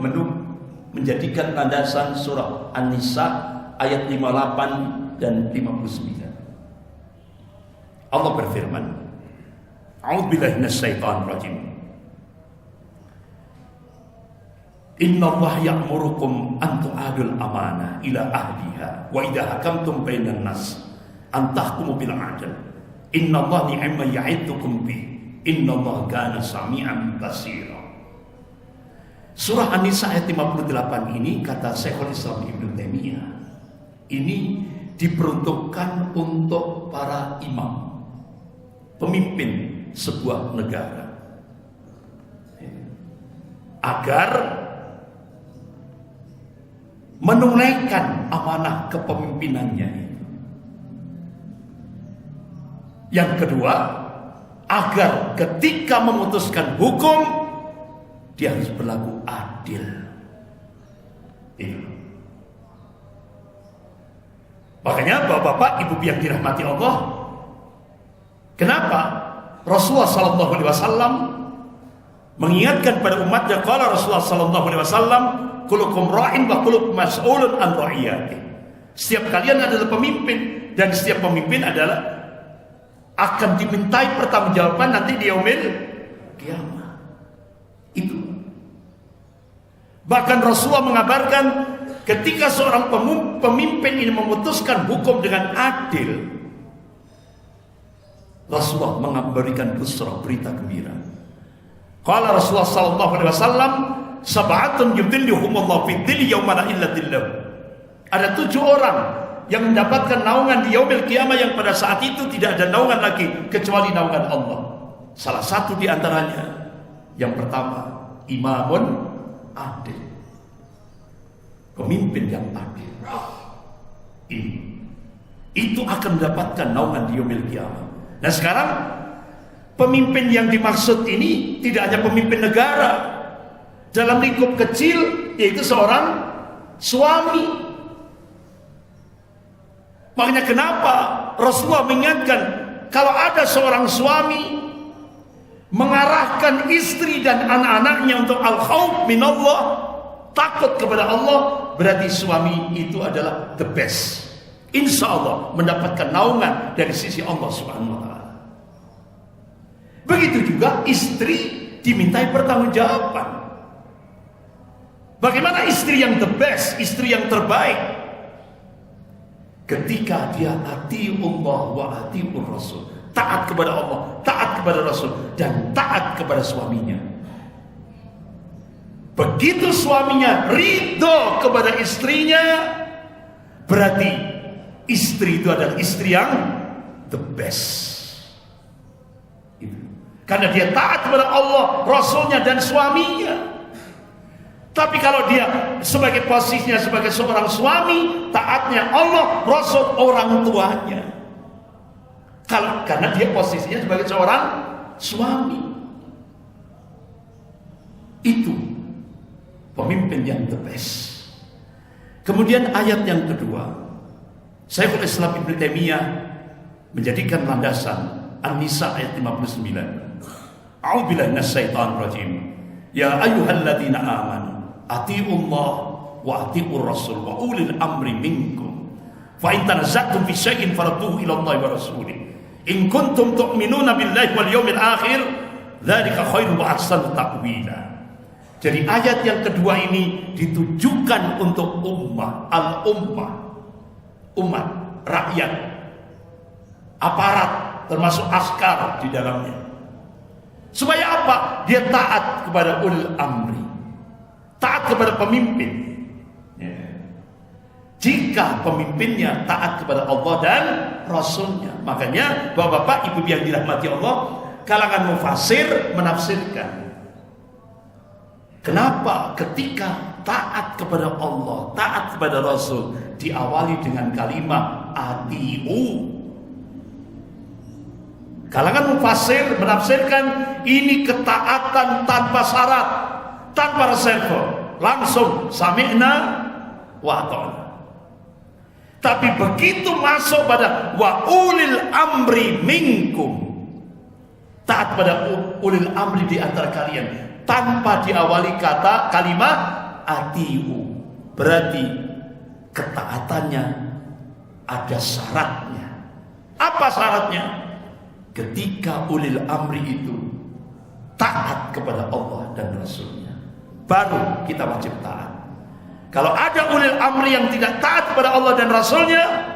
menjadikan landasan surah An-Nisa ayat 58 dan 59. Allah berfirman, A'udzubillahi minasyaitonir rajim. Innallaha ya'murukum an tu'adul amanah ila ahliha wa idza hakamtum bainan nas an tahkumu bil 'adl. Innallaha ni'ma ya'idukum bi. Innallaha kana sami'an basira. Surah An-Nisa ayat 58 ini, kata Syekhul Islam Ibnu Taimiyah, ini diperuntukkan untuk para imam, pemimpin sebuah negara, agar menunaikan amanah kepemimpinannya itu. Yang kedua, agar ketika memutuskan hukum dia harus berlaku adil. Itu. Makanya bapak-bapak, ibu yang dirahmati Allah, kenapa Rasulullah sallallahu alaihi wasallam mengingatkan pada umatnya, qala Rasulullah sallallahu alaihi wasallam, kullukum ra'in wa kullukum mas'ulun an ra'iyati. Setiap kalian adalah pemimpin, dan setiap pemimpin adalah akan dimintai pertanggungjawaban nanti di yaumil kiamat. Itu. Bahkan Rasulullah mengabarkan, ketika seorang pemimpin ini memutuskan hukum dengan adil, Rasulullah memberikan busra, berita gembira. Qala Rasulullah sallallahu alaihi wasallam, sab'atun yudhilluhumullahu fi dhilli yauma la illa dhilluh. Ada 7 orang yang mendapatkan naungan di yaumil qiyamah, yang pada saat itu tidak ada naungan lagi kecuali naungan Allah. Salah satu di antaranya, yang pertama, imamun adil, pemimpin yang adil. Itu akan mendapatkan naungan di yaumil qiyamah. Nah sekarang, pemimpin yang dimaksud ini tidak hanya pemimpin negara, dalam lingkup kecil, yaitu seorang suami. Makanya kenapa Rasulullah mengingatkan, kalau ada seorang suami mengarahkan istri dan anak-anaknya untuk al-khauf minallah, takut kepada Allah, berarti suami itu adalah the best. Insya Allah mendapatkan naungan dari sisi Allah Subhanahu wa ta'ala. Begitu juga istri dimintai pertanggungjawaban. Bagaimana istri yang the best, istri yang terbaik? ketika dia atiullah wa atiur rasul, taat kepada Allah, taat kepada Rasul, dan taat kepada suaminya. Begitu suaminya ridho kepada istrinya, berarti istri itu adalah istri yang the best. Karena dia taat kepada Allah, Rasulnya, dan suaminya. Tapi kalau dia sebagai posisinya sebagai seorang suami, taatnya Allah, Rasul, orang tuanya. Karena dia posisinya sebagai seorang suami. Itu pemimpin yang the best. Kemudian ayat yang kedua, Syekhul Islam Ibnu Taimiyah menjadikan landasan An-Nisa ayat 59. A'udzubillahi minasyaitonir rajim. Ya ayyuhalladzina amanu atiiullah wa atiiur rasul wa ulil amri minkum. Fa in tanaza'tum fi syai'in farudduhu ila Allahi wa rasulih. In kuntum tu'minuna billahi wal yawmil akhir, dzalika khairun wa ahsanu ta'wila. Jadi ayat yang kedua ini ditujukan untuk ummah, al-ummah, umat, rakyat, aparat, termasuk askar di dalamnya. Supaya apa? Dia taat kepada ulil amri, taat kepada pemimpin. Jika pemimpinnya taat kepada Allah dan Rasulnya. Makanya bapak-bapak, ibu yang dirahmati Allah, kalangan mufasir menafsirkan, kenapa ketika taat kepada Allah, taat kepada Rasul diawali dengan kalimat atiu. Kalangan mufasir menafsirkan ini ketaatan tanpa syarat, tanpa reserve, langsung sami'na wa ata'na. Tapi begitu masuk pada wa ulil amri minkum, taat pada ulil amri di antara kalian, tanpa diawali kata kalimat atiu, berarti ketaatannya ada syaratnya. Apa syaratnya? Ketika ulil amri itu taat kepada Allah dan Rasulnya, baru kita wajib taat. Kalau ada ulil amri yang tidak taat kepada Allah dan Rasulnya,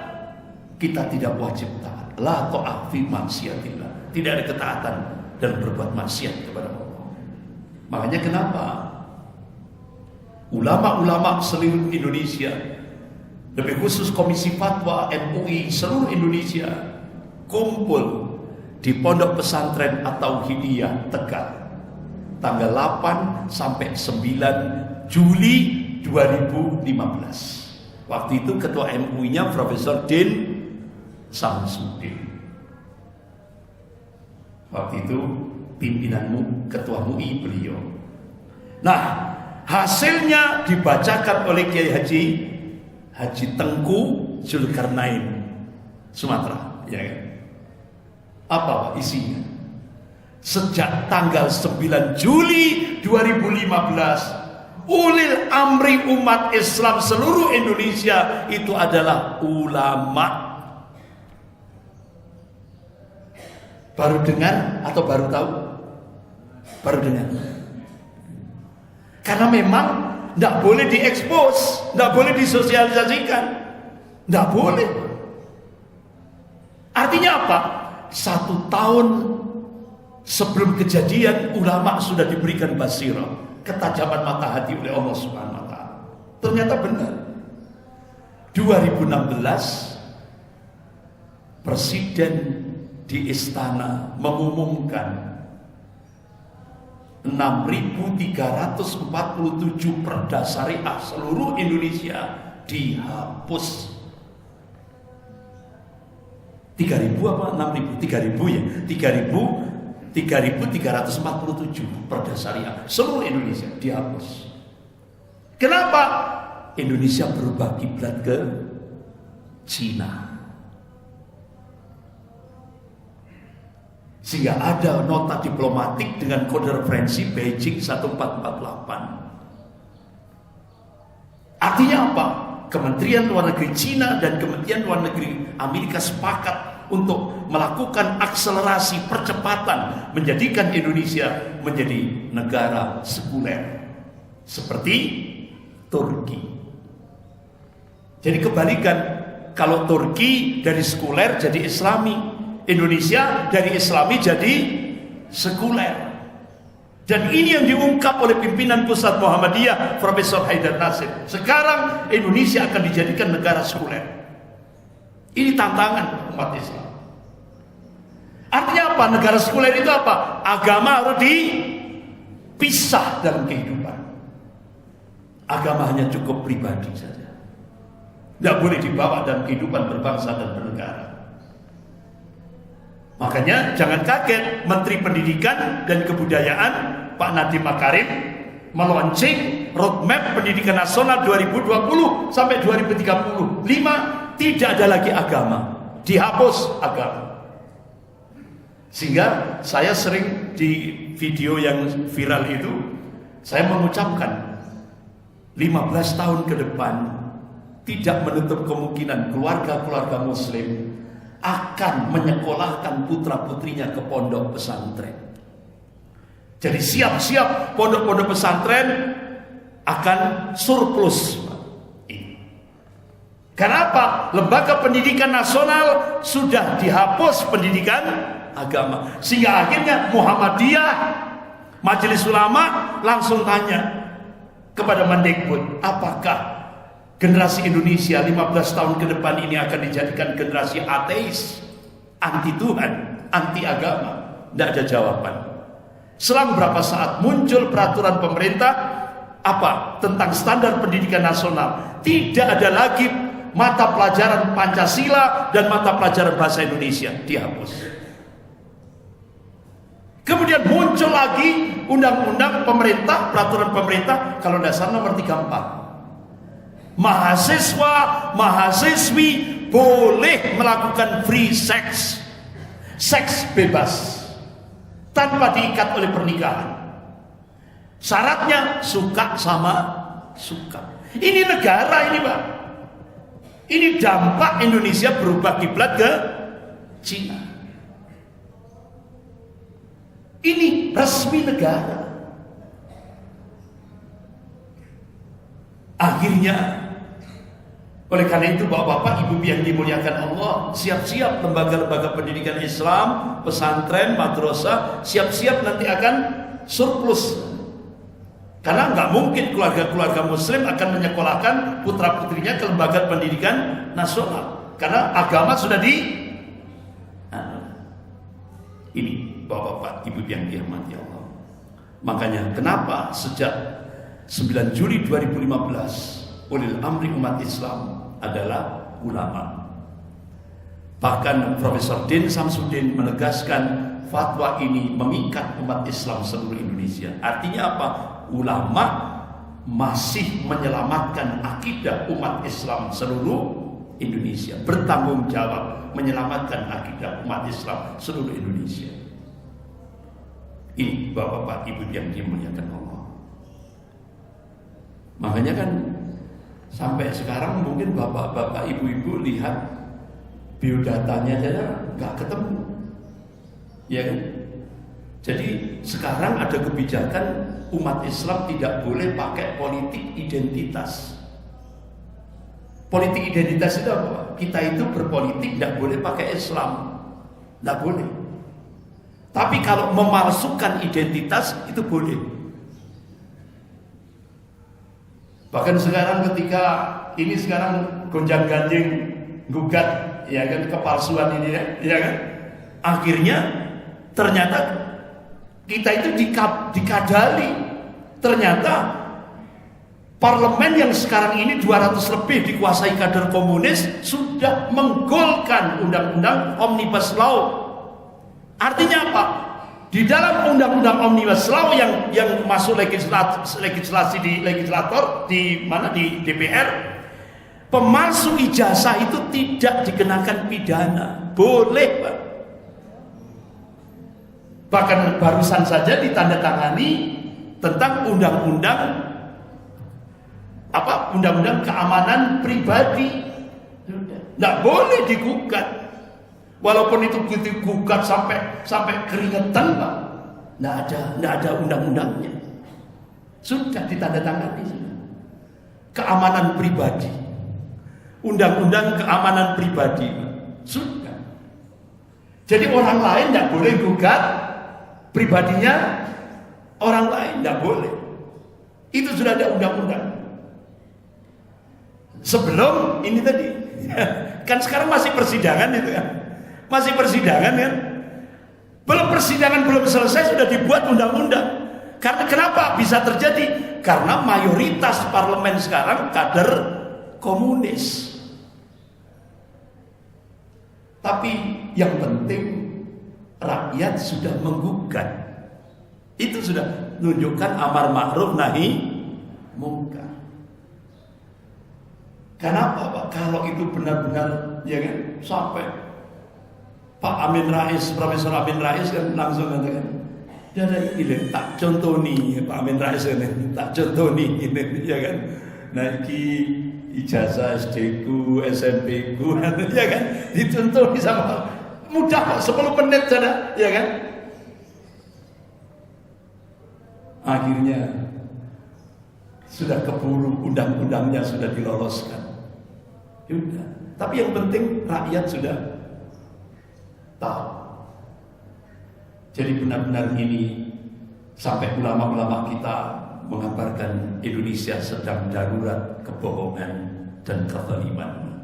kita tidak wajib taat. La ta'ah fi maksiatillah. Tidak ada ketaatan dan berbuat maksiat kepada Allah. Makanya kenapa ulama-ulama seluruh Indonesia, lebih khusus Komisi Fatwa MUI seluruh Indonesia, kumpul di Pondok Pesantren At-Tauhidiyah Tegal tanggal 8 sampai 9 Juli 2015. Waktu itu ketua MUI-nya Profesor Din Samsudin. Waktu itu pimpinan ketua MUI beliau. Nah, hasilnya dibacakan oleh Kiai Haji Tengku Zulkarnain Sumatera, ya kan? Apa isinya? Sejak tanggal 9 Juli 2015, ulil amri umat Islam seluruh Indonesia itu adalah ulama. Baru dengar atau baru tahu? Baru dengar. Karena memang tidak boleh diekspos, tidak boleh disosialisasikan, tidak boleh. Artinya apa? 1 tahun sebelum kejadian, ulama sudah diberikan basirah, ketajaman mata hati oleh Allah Subhanahu wa taala. Ternyata benar. 2016 Presiden di istana mengumumkan 6.347 perda syariah seluruh Indonesia dihapus. 3.000 apa 6.000? 3.000 ya. 3.347 perda syariah seluruh Indonesia dihapus. Kenapa? Indonesia berubah kiblat ke Cina. Sehingga ada nota diplomatik dengan kode referensi Beijing 1448. Artinya apa? Kementerian Luar Negeri Cina dan Kementerian Luar Negeri Amerika sepakat untuk melakukan akselerasi percepatan menjadikan Indonesia menjadi negara sekuler seperti Turki. Jadi kebalikan, Kalau Turki dari sekuler jadi Islami, Indonesia dari Islami jadi sekuler. Dan ini yang diungkap oleh pimpinan pusat Muhammadiyah Profesor Haidar Nasir. Sekarang Indonesia akan dijadikan negara sekuler. Ini tantangan umat Islam. Artinya apa? Negara sekuler itu apa? Agama harus dipisah dalam kehidupan. Agama hanya cukup pribadi saja, tidak boleh dibawa dalam kehidupan berbangsa dan bernegara. Makanya jangan kaget Menteri Pendidikan dan Kebudayaan Pak Nadiem Makarim meluncing roadmap pendidikan nasional 2020 sampai 2035. Tidak ada lagi agama, dihapus agama. Sehingga saya sering di video yang viral itu saya mengucapkan 15 tahun ke depan tidak menutup kemungkinan keluarga-keluarga muslim akan menyekolahkan putra-putrinya ke pondok pesantren. Jadi siap-siap pondok-pondok pesantren akan surplus. Karena apa? Lembaga pendidikan nasional sudah dihapus pendidikan agama. Sehingga akhirnya Muhammadiyah, Majelis Ulama langsung tanya kepada Mendikbud, apakah generasi Indonesia 15 tahun ke depan ini akan dijadikan generasi ateis, anti Tuhan, anti agama? Tidak ada jawaban. Selang beberapa saat muncul peraturan pemerintah apa tentang standar pendidikan nasional. Tidak ada lagi mata pelajaran Pancasila dan mata pelajaran bahasa Indonesia, dihapus. Kemudian muncul lagi undang-undang pemerintah, peraturan pemerintah kalau dasar nomor 34. Mahasiswa, mahasiswi boleh melakukan free sex, seks bebas, tanpa diikat oleh pernikahan. Syaratnya suka sama suka. Ini negara ini Pak. Ini dampak Indonesia berubah kiblat ke Cina. Ini resmi negara. Akhirnya, oleh karena itu Bapak-bapak, Ibu yang dimuliakan Allah, siap-siap lembaga-lembaga pendidikan Islam, pesantren, madrasah, siap-siap nanti akan surplus. Karena nggak mungkin keluarga-keluarga Muslim akan menyekolahkan putra-putrinya ke lembaga pendidikan nasional, karena agama sudah ini. Bapak-bapak, Ibu yang dirahmati Allah. Makanya kenapa sejak 9 Juli 2015 ulil amri umat Islam adalah ulama. Bahkan Profesor Din Samsudin menegaskan fatwa ini mengikat umat Islam seluruh Indonesia. Artinya apa? Ulama masih menyelamatkan akidah umat Islam seluruh Indonesia, bertanggung jawab menyelamatkan akidah umat Islam seluruh Indonesia. Ini Bapak-bapak, Ibu yang dimuliakan Allah. Makanya kan sampai sekarang mungkin Bapak-bapak, Ibu-ibu lihat biodatanya saja nggak ketemu, ya kan? Jadi sekarang ada kebijakan umat Islam tidak boleh pakai politik identitas. Politik identitas itu apa? Kita itu berpolitik tidak boleh pakai Islam, tidak boleh. Tapi kalau memalsukan identitas itu boleh. Bahkan sekarang ketika ini sekarang gonjang-ganjing gugat ya kan kepalsuan ini ya kan. Akhirnya ternyata kita itu dikadali. Ternyata parlemen yang sekarang ini 200 lebih dikuasai kader komunis sudah menggolkan undang-undang Omnibus Law. Artinya apa? Di dalam undang-undang Omnibus Law yang masuk legislasi di legislator di DPR, pemalsu ijazah itu tidak dikenakan pidana. Boleh, Pak. Bahkan barusan saja ditandatangani tentang undang-undang keamanan pribadi. Tidak boleh digugat. Walaupun itu digugat sampai keringetan, Pak. Tidak ada undang-undangnya. Sudah ditandatangani sudah. Keamanan pribadi. undang-undang keamanan pribadi. Sudah. Jadi orang lain tidak boleh gugat pribadinya orang lain, tidak boleh. Itu sudah ada undang-undang. Sebelum ini tadi, kan sekarang masih persidangan itu kan, masih persidangan kan. Belum persidangan belum selesai sudah dibuat undang-undang. Karena kenapa bisa terjadi? Karena mayoritas parlemen sekarang kader komunis. Tapi yang penting rakyat sudah menggugat. Itu sudah menunjukkan amar ma'ruf nahi mungkar. Kenapa Pak? Kalau itu benar-benar ya kan, sampai Pak Amin Rais, Profesor Amin Rais kan langsung mengatakan, ada ini tak contoh nih Pak Amin Rais ini, tak contoh nih ini ya kan. Naiki ijazah SD ku, SMP ku ya kan, dicontoh sama mudah kok 10 menit saja ya kan. Akhirnya sudah keburu undang-undangnya sudah diloloskan. Yaudah. Tapi yang penting rakyat sudah tahu. Jadi benar-benar ini sampai ulama-ulama kita mengabarkan Indonesia sedang darurat kebohongan dan kezaliman.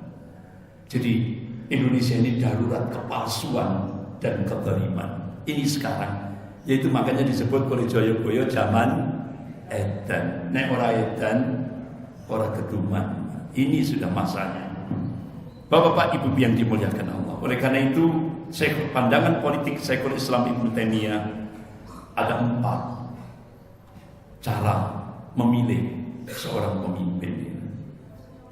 Jadi Indonesia ini darurat kepalsuan dan kezaliman. Ini sekarang, yaitu makanya disebut oleh Joyoboyo zaman edan. Nek ora edan, ora keduman. Ini sudah masanya. Bapak-bapak, Ibu yang dimuliakan Allah. Oleh karena itu, pandangan politik Syekhul Islam Ibnu Taimiyah ada 4 cara memilih seorang pemimpin.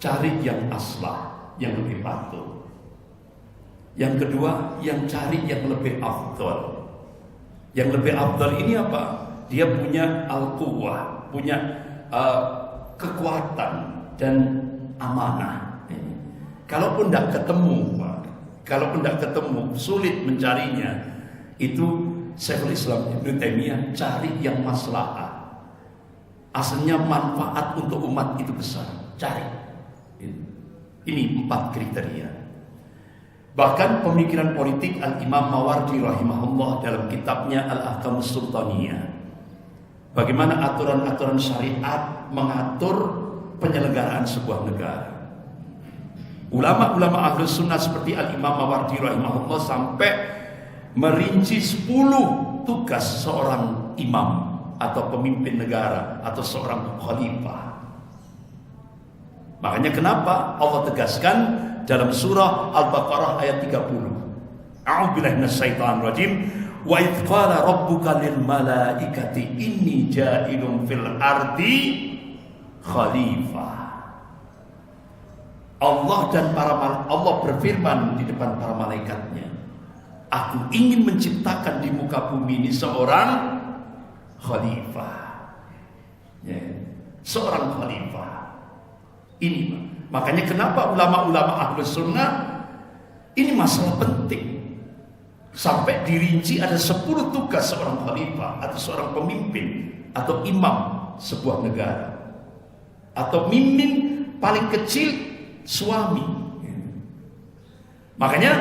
Cari yang aslah, yang lebih patuh. Yang kedua, yang cari yang lebih afdal. Yang lebih afdal ini apa? Dia punya al-quwwah, punya kekuatan dan amanah. Kalaupun tidak ketemu, kalaupun tidak ketemu, sulit mencarinya. Itu Syekhul Islam Ibnu Taimiyah cari yang maslahat. Asalnya manfaat untuk umat itu besar, cari. Ini 4 kriteria. Bahkan pemikiran politik Al-Imam Mawardi rahimahullah dalam kitabnya Al-Ahkamus Sultaniyah, bagaimana aturan-aturan syariat mengatur penyelenggaraan sebuah negara. Ulama-ulama Ahlus Sunnah seperti Al-Imam Mawardi rahimahullah sampai merinci 10 tugas seorang imam atau pemimpin negara atau seorang khalifah. Makanya kenapa Allah tegaskan dalam surah Al-Baqarah ayat 30. A'udzubillahi minasyaitonir rajim. Wa idz qala rabbuka lil malaikati inni ja'ilun fil ardi khalifah. Allah dan Allah berfirman di depan para malaikatnya, aku ingin menciptakan di muka bumi ini seorang khalifah. Ya, seorang khalifah. Ini makanya kenapa ulama-ulama Ahlus Sunnah ini masalah penting. Sampai dirinci ada 10 tugas seorang khalifah atau seorang pemimpin atau imam sebuah negara. Atau mimin paling kecil suami. Makanya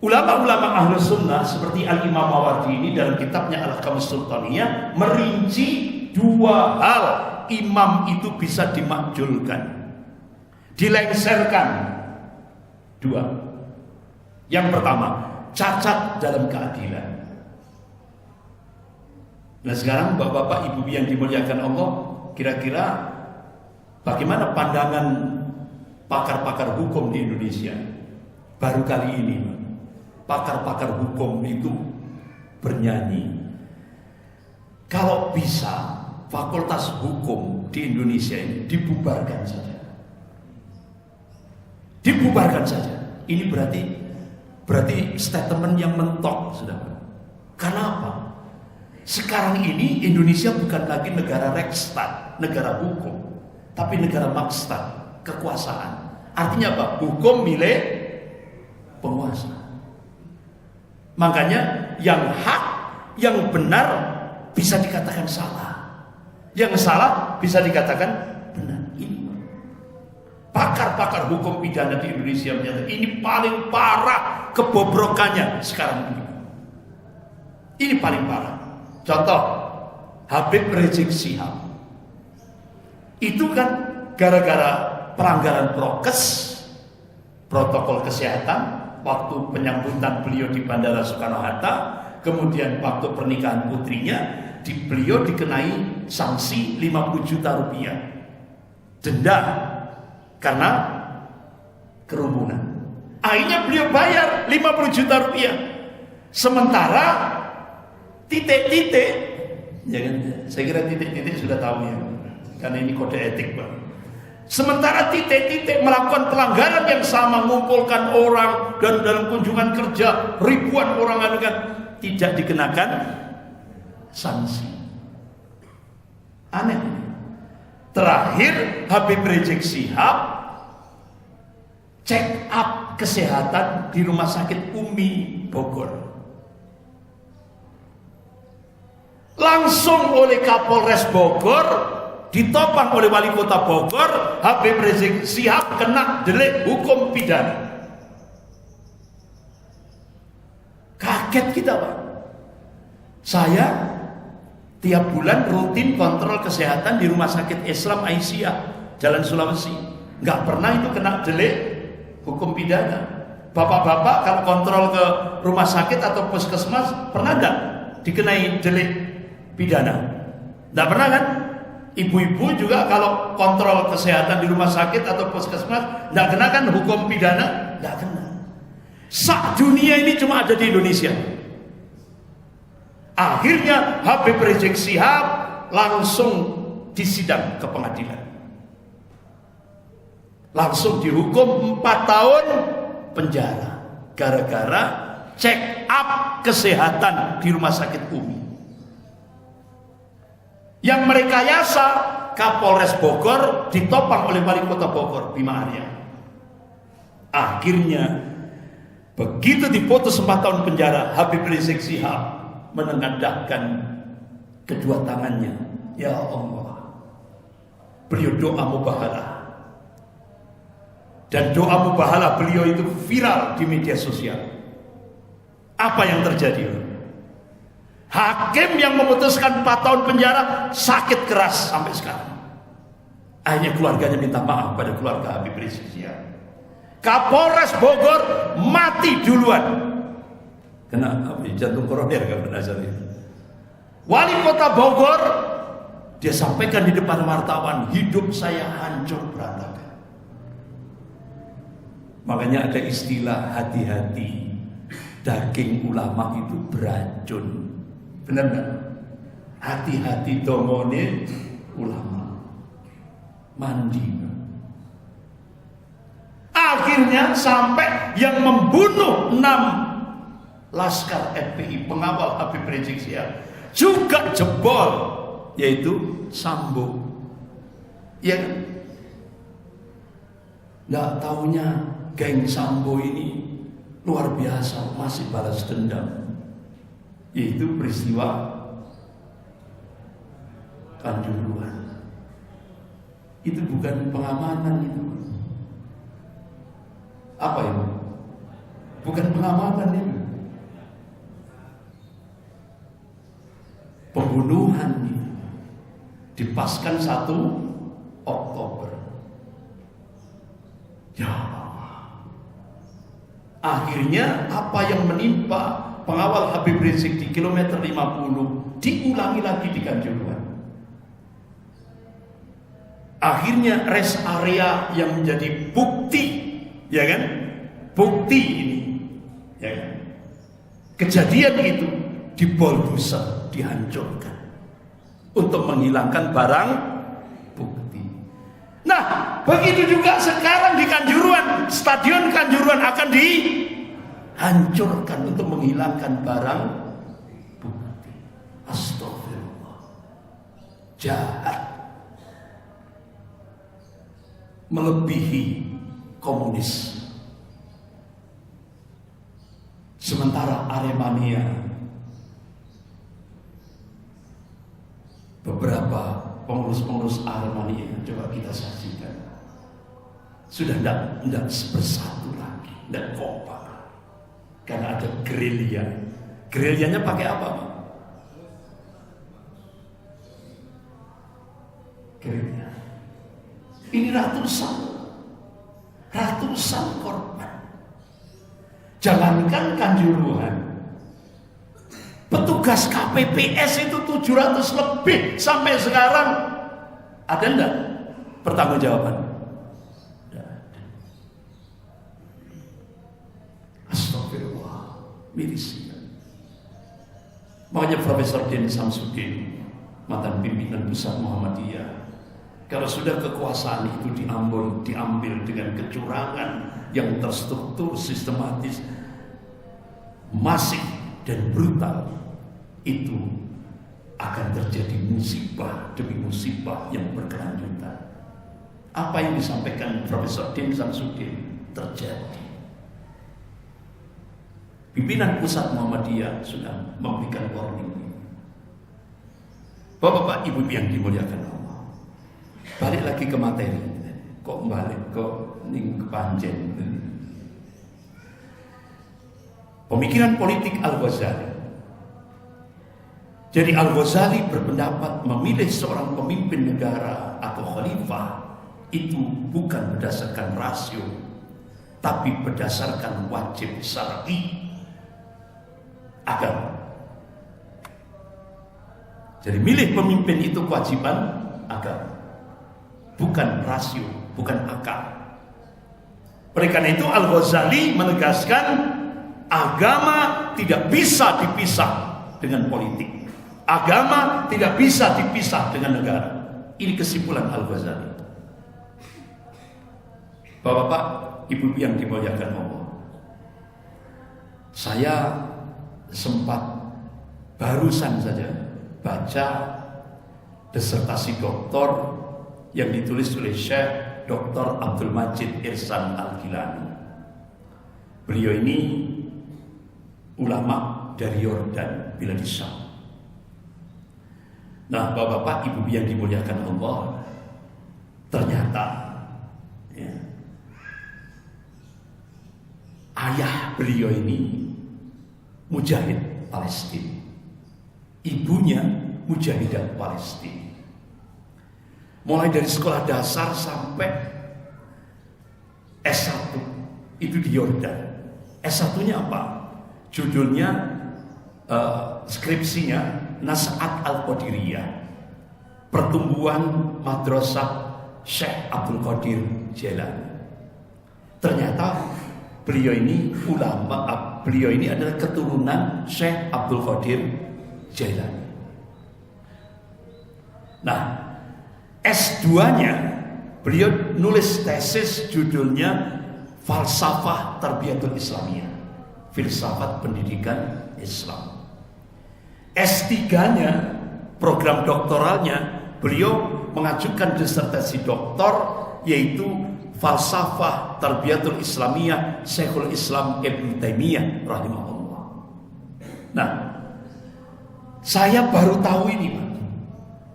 ulama-ulama Ahlus Sunnah seperti Al-Imam Mawardi ini dalam kitabnya Al-Ahkamus Sultaniyah merinci 2 hal imam itu bisa dimakjulkan, dilengserkan. 2. Yang pertama, cacat dalam keadilan. Nah sekarang bapak-bapak, ibu yang dimuliakan Allah, kira-kira bagaimana pandangan pakar-pakar hukum di Indonesia? Baru kali ini pakar-pakar hukum itu bernyanyi, kalau bisa fakultas hukum di Indonesia ini dibubarkan saja. Dibubarkan saja. Ini berarti statement yang mentok, saudara. Karena apa? Sekarang ini Indonesia bukan lagi negara Rekstad, negara hukum, tapi negara Makstat, kekuasaan. Artinya apa? Hukum milik penguasa. Makanya yang hak, yang benar bisa dikatakan salah, yang salah bisa dikatakan benar. Ini pakar-pakar hukum pidana di Indonesia menyatakan ini paling parah kebobrokannya sekarang ini. Ini paling parah. Contoh, Habib Rizik Syihab. Itu kan gara-gara pelanggaran prokes, protokol kesehatan, waktu penyambutan beliau di Bandara Soekarno-Hatta, kemudian waktu pernikahan putrinya, beliau dikenai sanksi 50 juta rupiah denda karena kerumunan. Akhirnya beliau bayar 50 juta rupiah. Sementara titik-titik, ya kan? Saya kira titik-titik sudah tahu ya, karena ini kode etik, Pak. Sementara titik-titik melakukan pelanggaran yang sama, mengumpulkan orang dan dalam kunjungan kerja ribuan orang kan tidak dikenakan sanksi. Aneh. Terakhir Habib Rizik Syihab check up kesehatan di Rumah Sakit Umi Bogor. Langsung oleh Kapolres Bogor, ditopang oleh Wali Kota Bogor, Habib Rizik Syihab kena delik hukum pidana. Kaget kita, Pak. Saya tiap bulan rutin kontrol kesehatan di Rumah Sakit Islam Aisyah, Jalan Sulawesi. Nggak pernah itu kena delik hukum pidana. Bapak-bapak kalau kontrol ke rumah sakit atau puskesmas, pernah nggak dikenai delik pidana? Nggak pernah kan? Ibu-ibu juga kalau kontrol kesehatan di rumah sakit atau puskesmas, nggak kena kan hukum pidana? Nggak kena. Sak dunia ini cuma ada di Indonesia. Akhirnya Habib Rizik Syihab langsung disidang ke pengadilan. Langsung dihukum 4 tahun penjara gara-gara check up kesehatan di Rumah Sakit Umi. Yang merekayasa Kapolres Bogor ditopang oleh Wali Kota Bogor, Bima Arya. Akhirnya begitu diputus 4 tahun penjara, Habib Rizik Syihab menengadahkan kedua tangannya, ya Allah. Beliau doa mubahalah, dan doa mubahalah beliau itu viral di media sosial. Apa yang terjadi? Hakim yang memutuskan 4 tahun penjara sakit keras sampai sekarang. Akhirnya keluarganya minta maaf pada keluarga Habib Rizik Syihab. Kapolres Bogor mati duluan. Kena jantung koroner kalau benar itu. Wali Kota Bogor dia sampaikan di depan wartawan, hidup saya hancur berantakan. Makanya ada istilah hati-hati, daging ulama itu beracun. Benar nggak? Hati-hati domone ulama. Mandi. Akhirnya sampai yang membunuh 6 Laskar FPI pengawal Habib Rizik Syihab juga jebol, yaitu Sambo. Ya kan? Nggak taunya geng Sambo ini luar biasa, masih balas dendam. Yaitu peristiwa Kanjuruhan. Itu bukan pengamanan itu. Apa itu? Bukan pengamanan itu. Pembunuhan itu. Dipaskan 1 Oktober. Ya Allah. Akhirnya apa yang menimpa pengawal Habib Rizik di kilometer 50 diulangi lagi di Kanjuruhan. Akhirnya rest area yang menjadi bukti, ya kan? Bukti ini, ya kan? Kejadian itu dibolbuser, dihancurkan untuk menghilangkan barang bukti. Nah, begitu juga sekarang di Kanjuruhan, Stadion Kanjuruhan akan dihancurkan untuk menghilangkan barang bukti. Astagfirullah. Jahat. Melebihi komunis. Sementara Aremania, beberapa pengurus-pengurus Aremania, coba kita saksikan. Sudah tidak bersatu lagi, tidak kompak. Karena ada gerilya. Gerilyanya pakai apa, Pak? Gerilya. Ini ratusan korban. Jangankan Kanjuruhan, petugas KPPS itu 700 lebih sampai sekarang. Ada enggak pertanggungjawaban? Tidak ada. Astagfirullah, mirisnya. Makanya Profesor Din Samsudin, mantan pimpinan pusat Muhammadiyah, kalau sudah kekuasaan itu diambil dengan kecurangan yang terstruktur, sistematis, masif dan brutal, itu akan terjadi musibah demi musibah yang berkelanjutan. Apa yang disampaikan Profesor Din Samsudin terjadi. Pimpinan pusat Muhammadiyah sudah memberikan warning. Bapak-bapak, ibu yang dimuliakan Allah, balik lagi ke materi. Kok balik kok ning kepanjen. Pemikiran politik Al-Ghazali. Jadi Al-Ghazali berpendapat memilih seorang pemimpin negara atau khalifah itu bukan berdasarkan rasio, tapi berdasarkan wajib syar'i agama. Jadi milih pemimpin itu kewajiban agama, bukan rasio, bukan akal. Oleh karena itu Al-Ghazali menegaskan agama tidak bisa dipisah dengan politik. Agama tidak bisa dipisah dengan negara. Ini kesimpulan Al-Ghazali. Bapak-bapak, ibu yang dimuliakan Allah, saya sempat barusan saja baca disertasi doktor yang ditulis oleh Syekh Dr. Abdul Majid Ihsan Al-Gilani. Beliau ini ulama dari Yordan, Biladis Syam. Nah, bapak-bapak, ibu yang dimuliakan Allah, ternyata ya, ayah beliau ini mujahid Palestina, ibunya mujahidah Palestina. Mulai dari sekolah dasar sampai S1 itu di Yordan. S1-nya apa? Judulnya skripsinya Nas'at Al-Qadiriyah, Pertumbuhan Madrasah Syekh Abdul Qadir Jailani. Ternyata beliau ini ulama, beliau ini adalah keturunan Syekh Abdul Qadir Jailani. Nah, S2-nya beliau nulis tesis judulnya Falsafah Tarbiyatul Islamiyah, Filsafat Pendidikan Islam. S3-nya, program doktoralnya, beliau mengajukan disertasi doktor yaitu Falsafah Tarbiyatul Islamiyah Syekhul Islam Ibnu Taimiyah rahimahullah. Nah, saya baru tahu ini, Pak.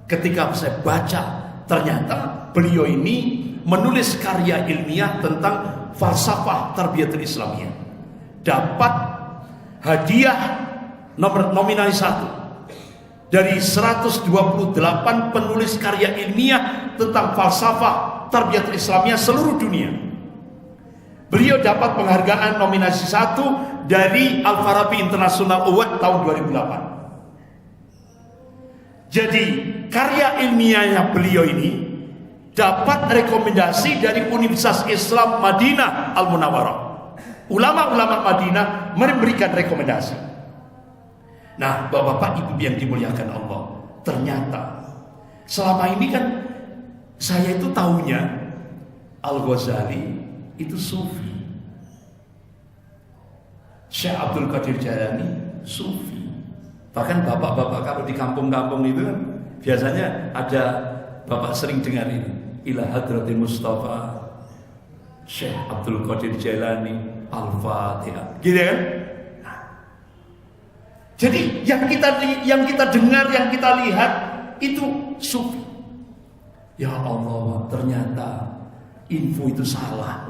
Ketika saya baca, ternyata beliau ini menulis karya ilmiah tentang Falsafah Tarbiyatul Islamiyah. Dapat hadiah nominal 1 dari 128 penulis karya ilmiah tentang falsafah Tarbiyatul Islamiyah seluruh dunia. Beliau dapat penghargaan nominasi 1 dari Al-Farabi International Award tahun 2008. Jadi karya ilmiahnya beliau ini dapat rekomendasi dari Universitas Islam Madinah Al-Munawwarah. Ulama-ulama Madinah memberikan rekomendasi. Nah, bapak-bapak, ibu yang dimuliakan Allah, ternyata selama ini kan saya itu tahunya Al-Ghazali itu sufi, Syekh Abdul Qadir Jailani sufi. Bahkan bapak-bapak kalau di kampung-kampung itu kan biasanya ada, bapak sering dengar ini, ila hadratil Mustafa Syekh Abdul Qadir Jailani Al-Fatihah, gitu kan? Jadi yang kita dengar, yang kita lihat itu sufi. Ya Allah, ternyata info itu salah.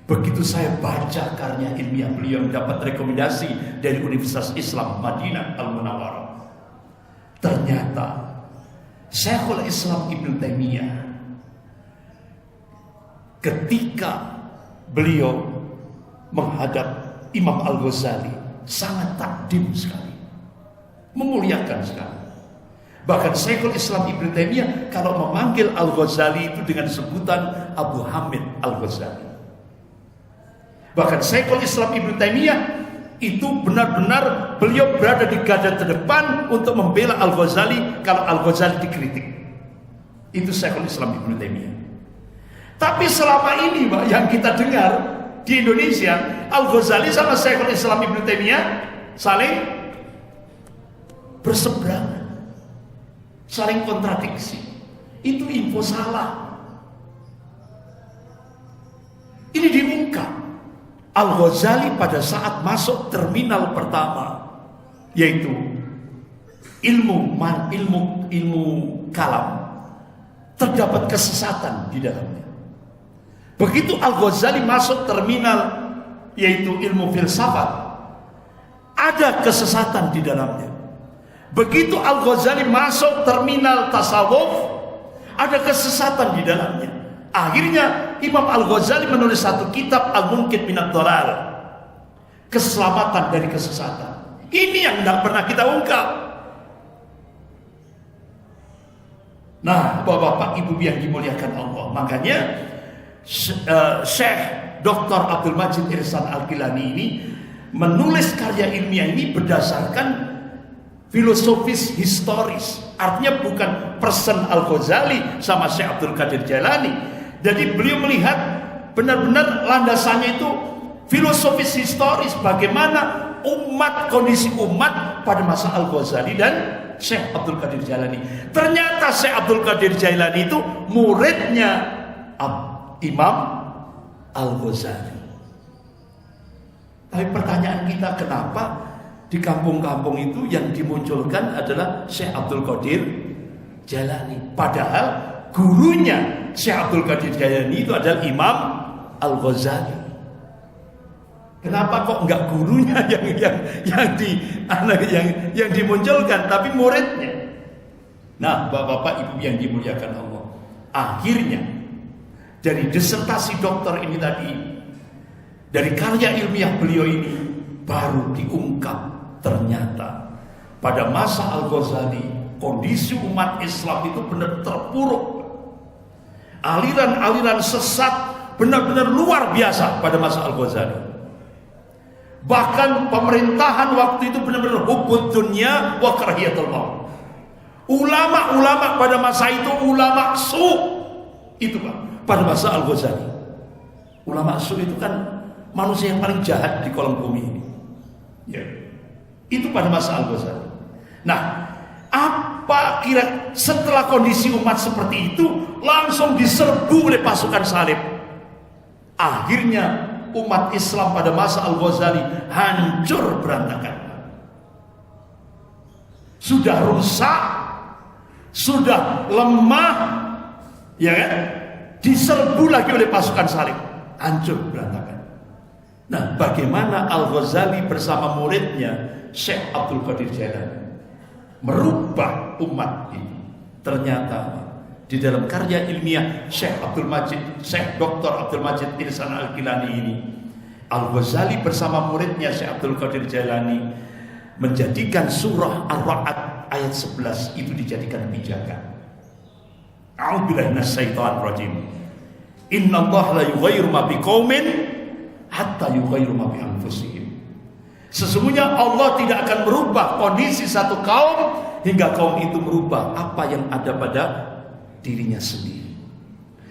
Begitu saya baca karya ilmiah beliau yang dapat rekomendasi dari Universitas Islam Madinah Al-Munawwarah, ternyata Syekhul Islam Ibnu Taimiyah ketika beliau menghadap Imam Al-Ghazali sangat takdim sekali, memuliakan sekali. Bahkan Syekhul Islam Ibnu Taimiyah kalau memanggil Al-Ghazali itu dengan sebutan Abu Hamid Al-Ghazali. Bahkan Syekhul Islam Ibnu Taimiyah itu benar-benar beliau berada di garda terdepan untuk membela Al-Ghazali kalau Al-Ghazali dikritik. Itu Syekhul Islam Ibnu Taimiyah. Tapi selama ini Pak, yang kita dengar di Indonesia, Al-Ghazali sama Syekhul Islam Ibnu Taimiyah saling berseberangan, saling kontradiksi. Itu info salah. Ini diungkap. Al-Ghazali pada saat masuk terminal pertama, yaitu ilmu kalam, terdapat kesesatan di dalamnya. Begitu Al-Ghazali masuk terminal, yaitu ilmu filsafat, ada kesesatan di dalamnya. Begitu Al-Ghazali masuk terminal tasawuf, ada kesesatan di dalamnya. Akhirnya Imam Al-Ghazali menulis satu kitab Al-Munqidh minad Dhalal, keselamatan dari kesesatan. Ini yang tidak pernah kita ungkap. Nah, Bapak-bapak, Ibu yang dimuliakan Allah, makanya Syekh Dr. Abdul Majid Ihsan Al-Gilani ini menulis karya ilmiah ini berdasarkan filosofis historis. Artinya bukan person Al-Ghazali sama Syekh Abdul Qadir Jailani. Jadi beliau melihat benar-benar landasannya itu filosofis historis, bagaimana kondisi umat pada masa Al-Ghazali dan Syekh Abdul Qadir Jailani. Ternyata Syekh Abdul Qadir Jailani itu muridnya Imam Al-Ghazali. Tapi pertanyaan kita, kenapa di kampung-kampung itu yang dimunculkan adalah Syekh Abdul Qadir Jailani, padahal gurunya Syekh Abdul Qadir Jailani itu adalah Imam Al-Ghazali. Kenapa kok enggak gurunya yang dimunculkan, tapi muridnya? Nah, Bapak-bapak, Ibu yang dimuliakan Allah, akhirnya dari disertasi dokter ini tadi, dari karya ilmiah beliau ini, baru diungkap ternyata pada masa Al-Ghazali kondisi umat Islam itu benar terpuruk. Aliran-aliran sesat benar-benar luar biasa pada masa Al-Ghazali. Bahkan pemerintahan waktu itu benar-benar hubbud dunya wa karahiyatul maut. Ulama-ulama pada masa itu ulama su itu Pak, pada masa Al-Ghazali. Ulama su itu kan manusia yang paling jahat di kolom bumi ini. Ya. Itu pada masa Al-Ghazali. Nah, apa kira setelah kondisi umat seperti itu langsung diserbu oleh pasukan salib? Akhirnya umat Islam pada masa Al-Ghazali hancur berantakan. Sudah rusak, sudah lemah, ya kan? Diserbu lagi oleh pasukan salib, hancur berantakan. Nah, bagaimana Al-Ghazali bersama muridnya Syekh Abdul Qadir Jailani merubah umat ini? Ternyata di dalam karya ilmiah Syekh Dr. Abdul Majid Ihsan Al-Gilani ini, Al-Ghazali bersama muridnya Syekh Abdul Qadir Jailani menjadikan surah Ar-Ra'd ayat 11 itu dijadikan pijakan. A'udzubillahi minasyaitonir rajim. Innallaha la yughayyiru ma biqaumin hatta yughayyiru ma bi anfusihim. Sesungguhnya Allah tidak akan merubah kondisi satu kaum hingga kaum itu merubah apa yang ada pada dirinya sendiri.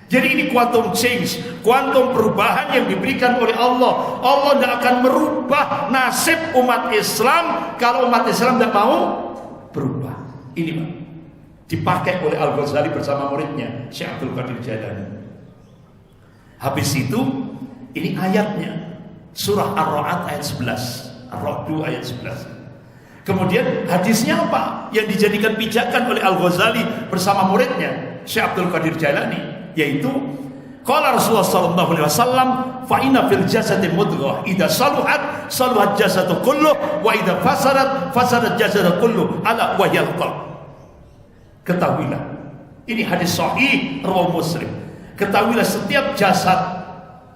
Jadi ini quantum change, quantum perubahan yang diberikan oleh Allah. Allah tidak akan merubah nasib umat Islam kalau umat Islam tidak mau berubah. Ini Pak, dipakai oleh Al-Ghazali bersama muridnya Syekh Abdul Qadir Jailani. Habis itu ini ayatnya surah Ar-Ra'd ayat 11, Ar-Ra'd ayat 11. Kemudian hadisnya apa yang dijadikan pijakan oleh Al-Ghazali bersama muridnya Syekh Abdul Qadir Jailani, yaitu qala Rasulullah sallallahu alaihi wasallam, fa inna fil jasadi mudghah idza saluhat saluhat jasadu kulluh wa idza fasadat jasadu kulluh ala wahyal qalb. Ketahuilah, ini hadis sahih riwayat Muslim. Ketahuilah setiap jasad,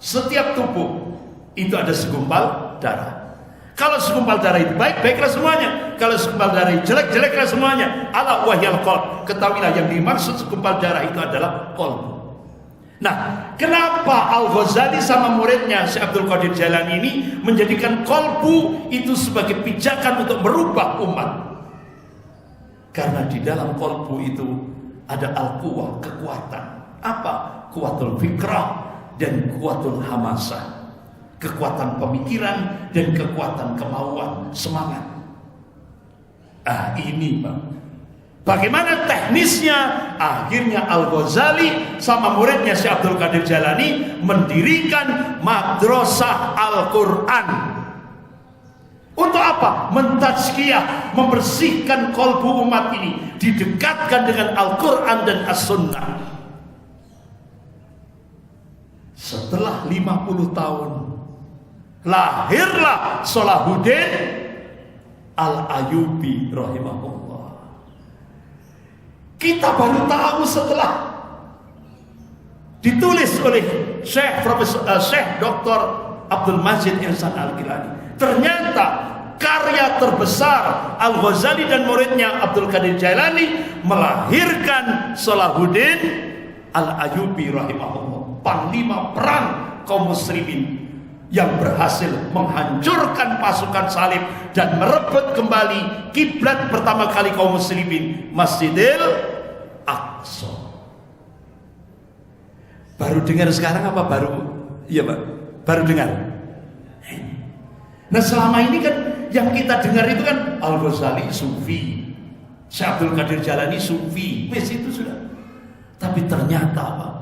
setiap tubuh itu ada segumpal darah. Kalau segumpal darah itu baik, baiklah semuanya. Kalau segumpal darah itu jelek, jeleklah semuanya. Ala wahyal qalb. Ketahuilah yang dimaksud segumpal darah itu adalah qalb. Nah, kenapa Al-Ghazali sama muridnya Syekh Abdul Qadir Jailani ini menjadikan qalbu itu sebagai pijakan untuk merubah umat? Karena di dalam qalbu itu ada al-quwah, kekuatan. Apa? Kuwatul fikrah dan kuwatul hamasah. Kekuatan pemikiran dan kekuatan kemauan, semangat. Ini Pak. Bagaimana teknisnya? Akhirnya Al-Ghazali sama muridnya Syekh Abdul Qadir Jailani mendirikan Madrasah Al-Quran. Untuk apa? Mentazkiyah, membersihkan kolbu umat ini, didekatkan dengan Al-Quran dan As-Sunnah. Setelah 50 tahun lahirlah Salahuddin Al-Ayyubi rahimahullah. Kita baru tahu setelah ditulis oleh Syekh Dr. Abdul Majid Ihsan Al-Gilani. Ternyata karya terbesar Al-Ghazali dan muridnya Abdul Qadir Jailani melahirkan Salahuddin Al-Ayyubi rahimahullah, panglima perang kaum muslimin yang berhasil menghancurkan pasukan salib dan merebut kembali kiblat pertama kali kaum muslimin, Masjidil Aqsa. Baru dengar sekarang apa baru? Iya Pak, baru dengar. Nah selama ini kan yang kita dengar itu kan Al-Ghazali Sufi, Syekh Abdul Qadir Jailani Sufi, wes itu sudah. Tapi ternyata Pak,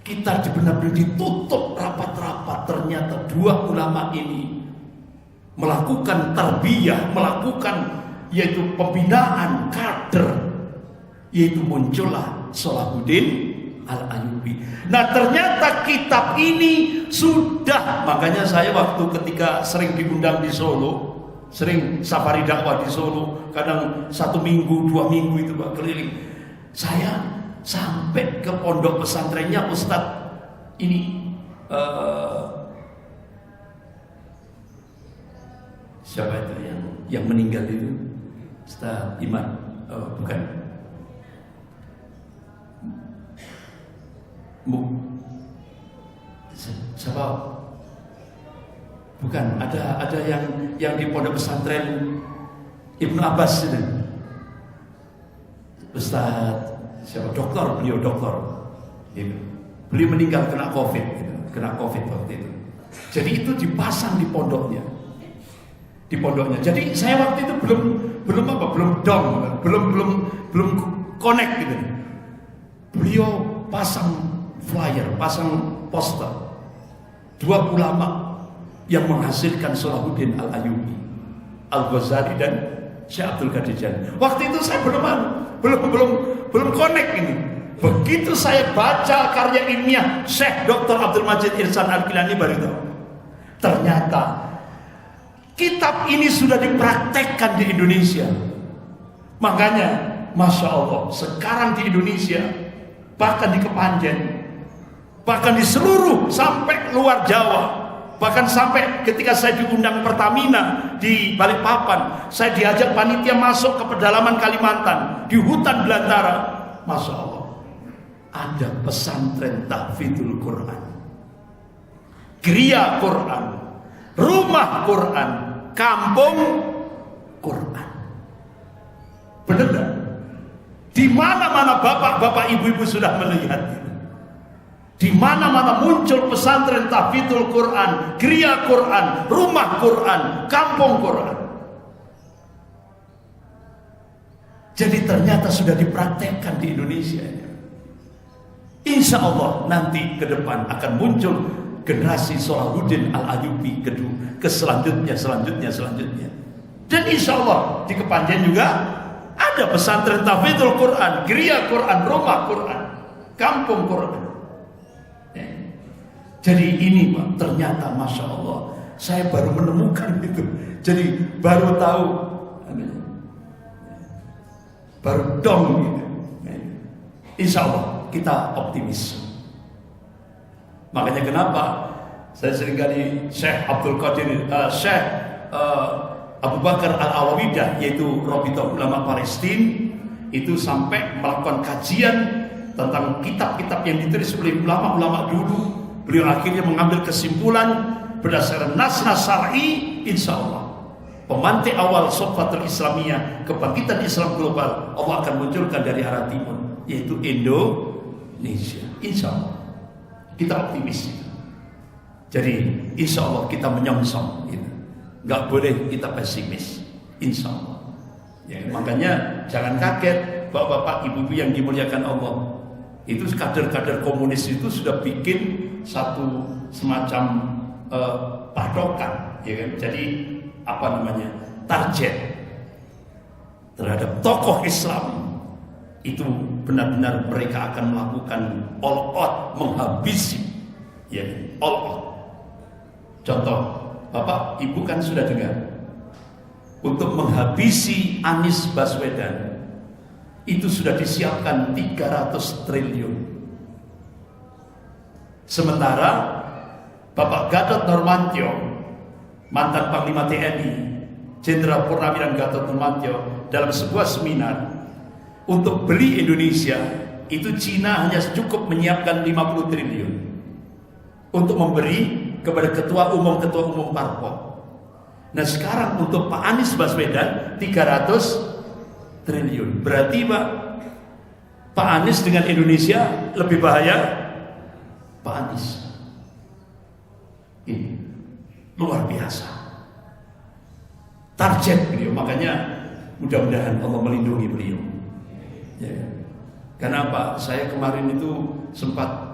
kita benar-benar ditutup rapat-rapat. Ternyata dua ulama ini melakukan tarbiyah, melakukan yaitu pembinaan kader, yaitu muncullah Salahuddin Al-Ayyubi. Nah ternyata kitab ini sudah, makanya saya waktu ketika sering diundang di Solo, sering safari dakwah di Solo, kadang 1 minggu 2 minggu itu Pak keliling, saya sampai ke pondok pesantrennya Ustadz ini siapa itu yang meninggal itu? Ustadz Iman, bukan? Siapa? Bukan, ada yang di pondok pesantren Ibnu Abbas itu. Ustadz siapa? Dokter, beliau dokter. Gitu. Beliau meninggal kena COVID, gitu. Kena COVID waktu itu. Jadi itu dipasang di pondoknya. Di pondoknya. Jadi saya waktu itu belum connect gitu. Beliau pasang flyer, pasang poster. 2 ulama yang menghasilkan Salahuddin Al-Ayyubi, Al-Ghazali dan Syekh Abdul Qadir Jailani. Waktu itu saya belum connect ini. Begitu saya baca karya ilmiah Syekh Dr. Abdul Majid Ihsan Al-Gilani baru tahu. Ternyata kitab ini sudah dipraktekkan di Indonesia. Makanya Masya Allah, sekarang di Indonesia, bahkan di Kepanjen, bahkan di seluruh sampai luar Jawa, bahkan sampai ketika saya diundang Pertamina di Balikpapan, saya diajak panitia masuk ke pedalaman Kalimantan, di hutan belantara. Masya Allah, ada pesantren tahfidzul Quran, geria Quran, rumah Quran, kampung Quran. Benar tak? Di mana-mana bapak-bapak, ibu-ibu sudah melihat itu. Di mana-mana muncul pesantren tahfidzul Quran, geria Quran, rumah Quran, kampung Quran. Jadi ternyata sudah dipraktekkan di Indonesia. Insya Allah nanti ke depan akan muncul generasi Salahuddin Al-Ayyubi ke selanjutnya. Dan insya Allah di Kepanjen juga ada pesantren tahfidzul Quran, geria Quran, rumah Quran, kampung Quran. Jadi ini Pak, ternyata Masya Allah, saya baru menemukan itu. Jadi baru tahu, baru dong gitu. Insya Allah kita optimis. Makanya kenapa saya seringkali Syekh Abdul Qadir, Syekh Abu Bakar Al-Awawidah, yaitu Rabithah Ulama Palestina, itu sampai melakukan kajian tentang kitab-kitab yang ditulis oleh ulama-ulama dulu. Beliau akhirnya mengambil kesimpulan berdasarkan nas-nas syar'i, insya Allah pemantik awal Sofatul Islamiyah, kebangkitan Islam global, Allah akan munculkan dari arah timur, yaitu Indonesia. Insya Allah kita optimis. Jadi insya Allah kita menyongsong gitu. Gak boleh kita pesimis, insya Allah ya, makanya jangan kaget bapak-bapak, ibu-ibu yang dimuliakan Allah. Itu kader-kader komunis itu sudah bikin satu semacam patokan ya kan? Jadi apa namanya, target terhadap tokoh Islam itu benar-benar mereka akan melakukan all out, menghabisi ya, all out. Contoh, Bapak Ibu kan sudah dengar, untuk menghabisi Anies Baswedan itu sudah disiapkan 300 triliun. Sementara Bapak Gatot Nurmantio, mantan Panglima TNI, Jenderal Purnawiran Gatot Nurmantio, dalam sebuah seminar untuk beli Indonesia, itu Cina hanya cukup menyiapkan 50 triliun untuk memberi kepada ketua umum parpol. Nah sekarang untuk Pak Anies Baswedan 300 triliun. Berarti Pak Anies dengan Indonesia lebih bahaya Pak Anies. Ini luar biasa target beliau. Makanya mudah-mudahan Allah melindungi beliau ya. Kenapa? Saya kemarin itu sempat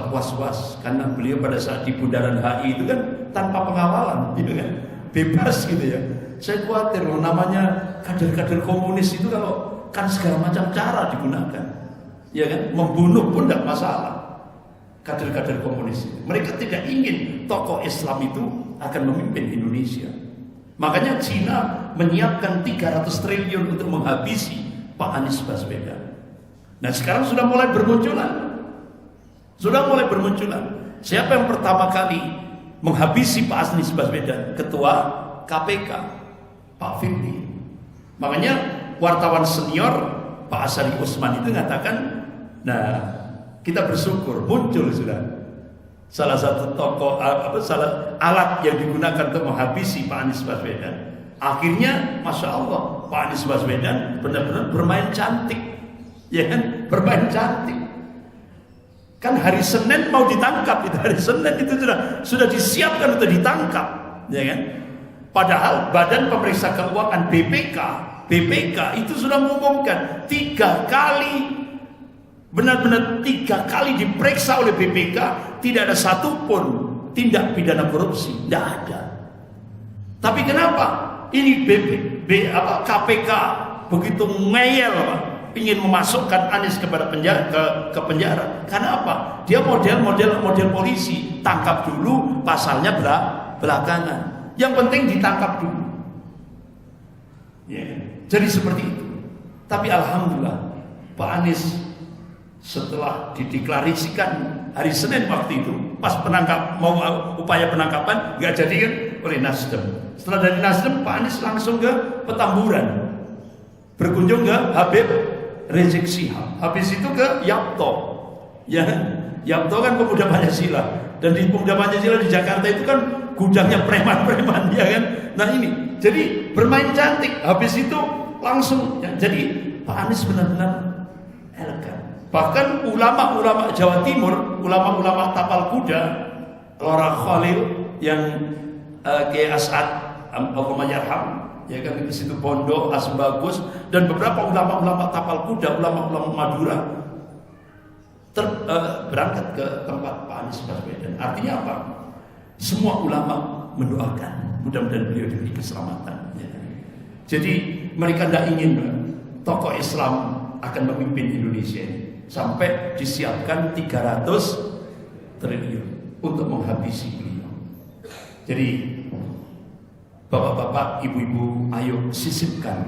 was-was karena beliau pada saat di bundaran HI itu kan tanpa pengawalan gitu kan, bebas gitu ya. Saya khawatir namanya kader-kader komunis itu kalau kan segala macam cara digunakan ya kan, membunuh pun tidak masalah. Kader-kader komunis itu, mereka tidak ingin tokoh Islam itu akan memimpin Indonesia. Makanya Cina menyiapkan 300 triliun untuk menghabisi Pak Anies Baswedan. Nah sekarang sudah mulai bermunculan. Siapa yang pertama kali menghabisi Pak Anies Baswedan? Ketua KPK, Pak Firly. Makanya wartawan senior Pak Asari Usman itu mengatakan, nah kita bersyukur muncul sudah salah satu tokoh, salah alat yang digunakan untuk menghabisi Pak Anies Baswedan. Akhirnya Masya Allah Pak Anies Baswedan benar-benar bermain cantik, ya kan, bermain cantik. Kan hari Senin mau ditangkap, itu hari Senin itu sudah disiapkan untuk ditangkap, ya kan? Padahal Badan Pemeriksa Keuangan BPK itu sudah mengumumkan 3 kali, benar-benar 3 kali diperiksa oleh BPK, tidak ada satupun tindak pidana korupsi, tidak ada. Tapi kenapa ini KPK begitu ngeyel ingin memasukkan Anies kepada ke penjara? Karena apa? Dia model polisi, tangkap dulu, pasalnya belakangan. Yang penting ditangkap dulu. Ya, jadi seperti itu. Tapi alhamdulillah Pak Anies setelah dideklarasikan hari Senin waktu itu, pas upaya penangkapan nggak jadi kan oleh Nasdem. Setelah dari Nasdem, Pak Anies langsung ke Petamburan, berkunjung ke Habib Rizik Syihab. Habis itu ke Yapto. Ya, Yapto kan pemuda Pancasila, dan di pemuda Pancasila di Jakarta itu kan gudangnya preman-preman, ya kan. Nah ini, jadi bermain cantik. Habis itu langsung ya, jadi Pak Anies benar-benar elegan. Bahkan ulama-ulama Jawa Timur, ulama-ulama tapal kuda, Lora Khalil yang Kiai As'ad Allahumma yarham, ya kan, di situ Pondok Asbagus, dan beberapa ulama-ulama tapal kuda, ulama-ulama Madura berangkat ke tempat Pak Anies Baswedan. Artinya apa? Semua ulama mendoakan mudah-mudahan beliau diberi keselamatan. Ya. Jadi mereka tidak ingin tokoh Islam akan memimpin Indonesia ini sampai disiapkan 300 triliun. untuk menghabisi beliau. Jadi bapak-bapak, ibu-ibu, ayo sisipkan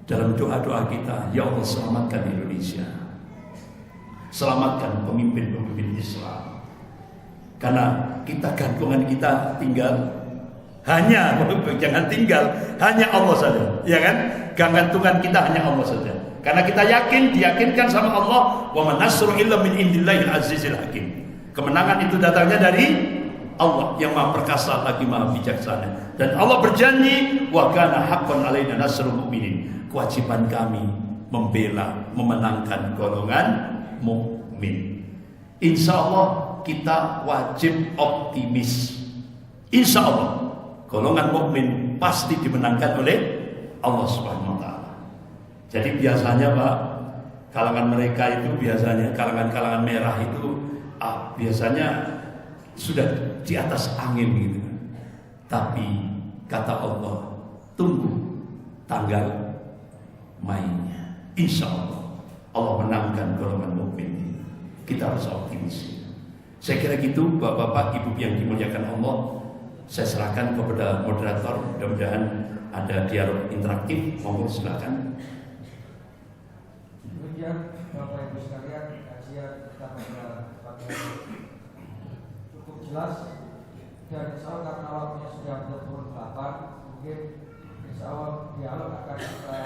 dalam doa-doa kita, ya Allah selamatkan Indonesia, selamatkan pemimpin-pemimpin Islam. Karena kita gantungan kita tinggal hanya, jangan tinggal, hanya Allah saja, ya kan? Gantungan kita hanya Allah saja. Karena kita diyakinkan sama Allah, wa man nasru illa min indillahil azizil hakim. Kemenangan itu datangnya dari Allah yang Maha Perkasa lagi Maha Bijaksana. Dan Allah berjanji, wa kana haqqan alaina nasrul mu'minin. Kewajiban kami membela, memenangkan golongan mukmin. Insya Allah kita wajib optimis. Insya Allah golongan mukmin pasti dimenangkan oleh Allah Subhanahu wa taala. Jadi biasanya Pak, kalangan mereka itu biasanya kalangan merah itu biasanya sudah di atas angin gitu. Tapi kata Allah, tunggu tanggal mainnya. Insya Allah Allah menangkan golongan mukmin. Kita harus optimis. Saya kira gitu Bapak-bapak, Ibu yang dimuliakan Allah. Saya serahkan kepada moderator. Mudah-mudahan ada dialog interaktif. Monggo silakan. Demikian Bapak Ibu sekalian, kajian kita pada cukup jelas dan insya Allah karena waktunya sudah 28, mungkin insya Allah dialog akan kita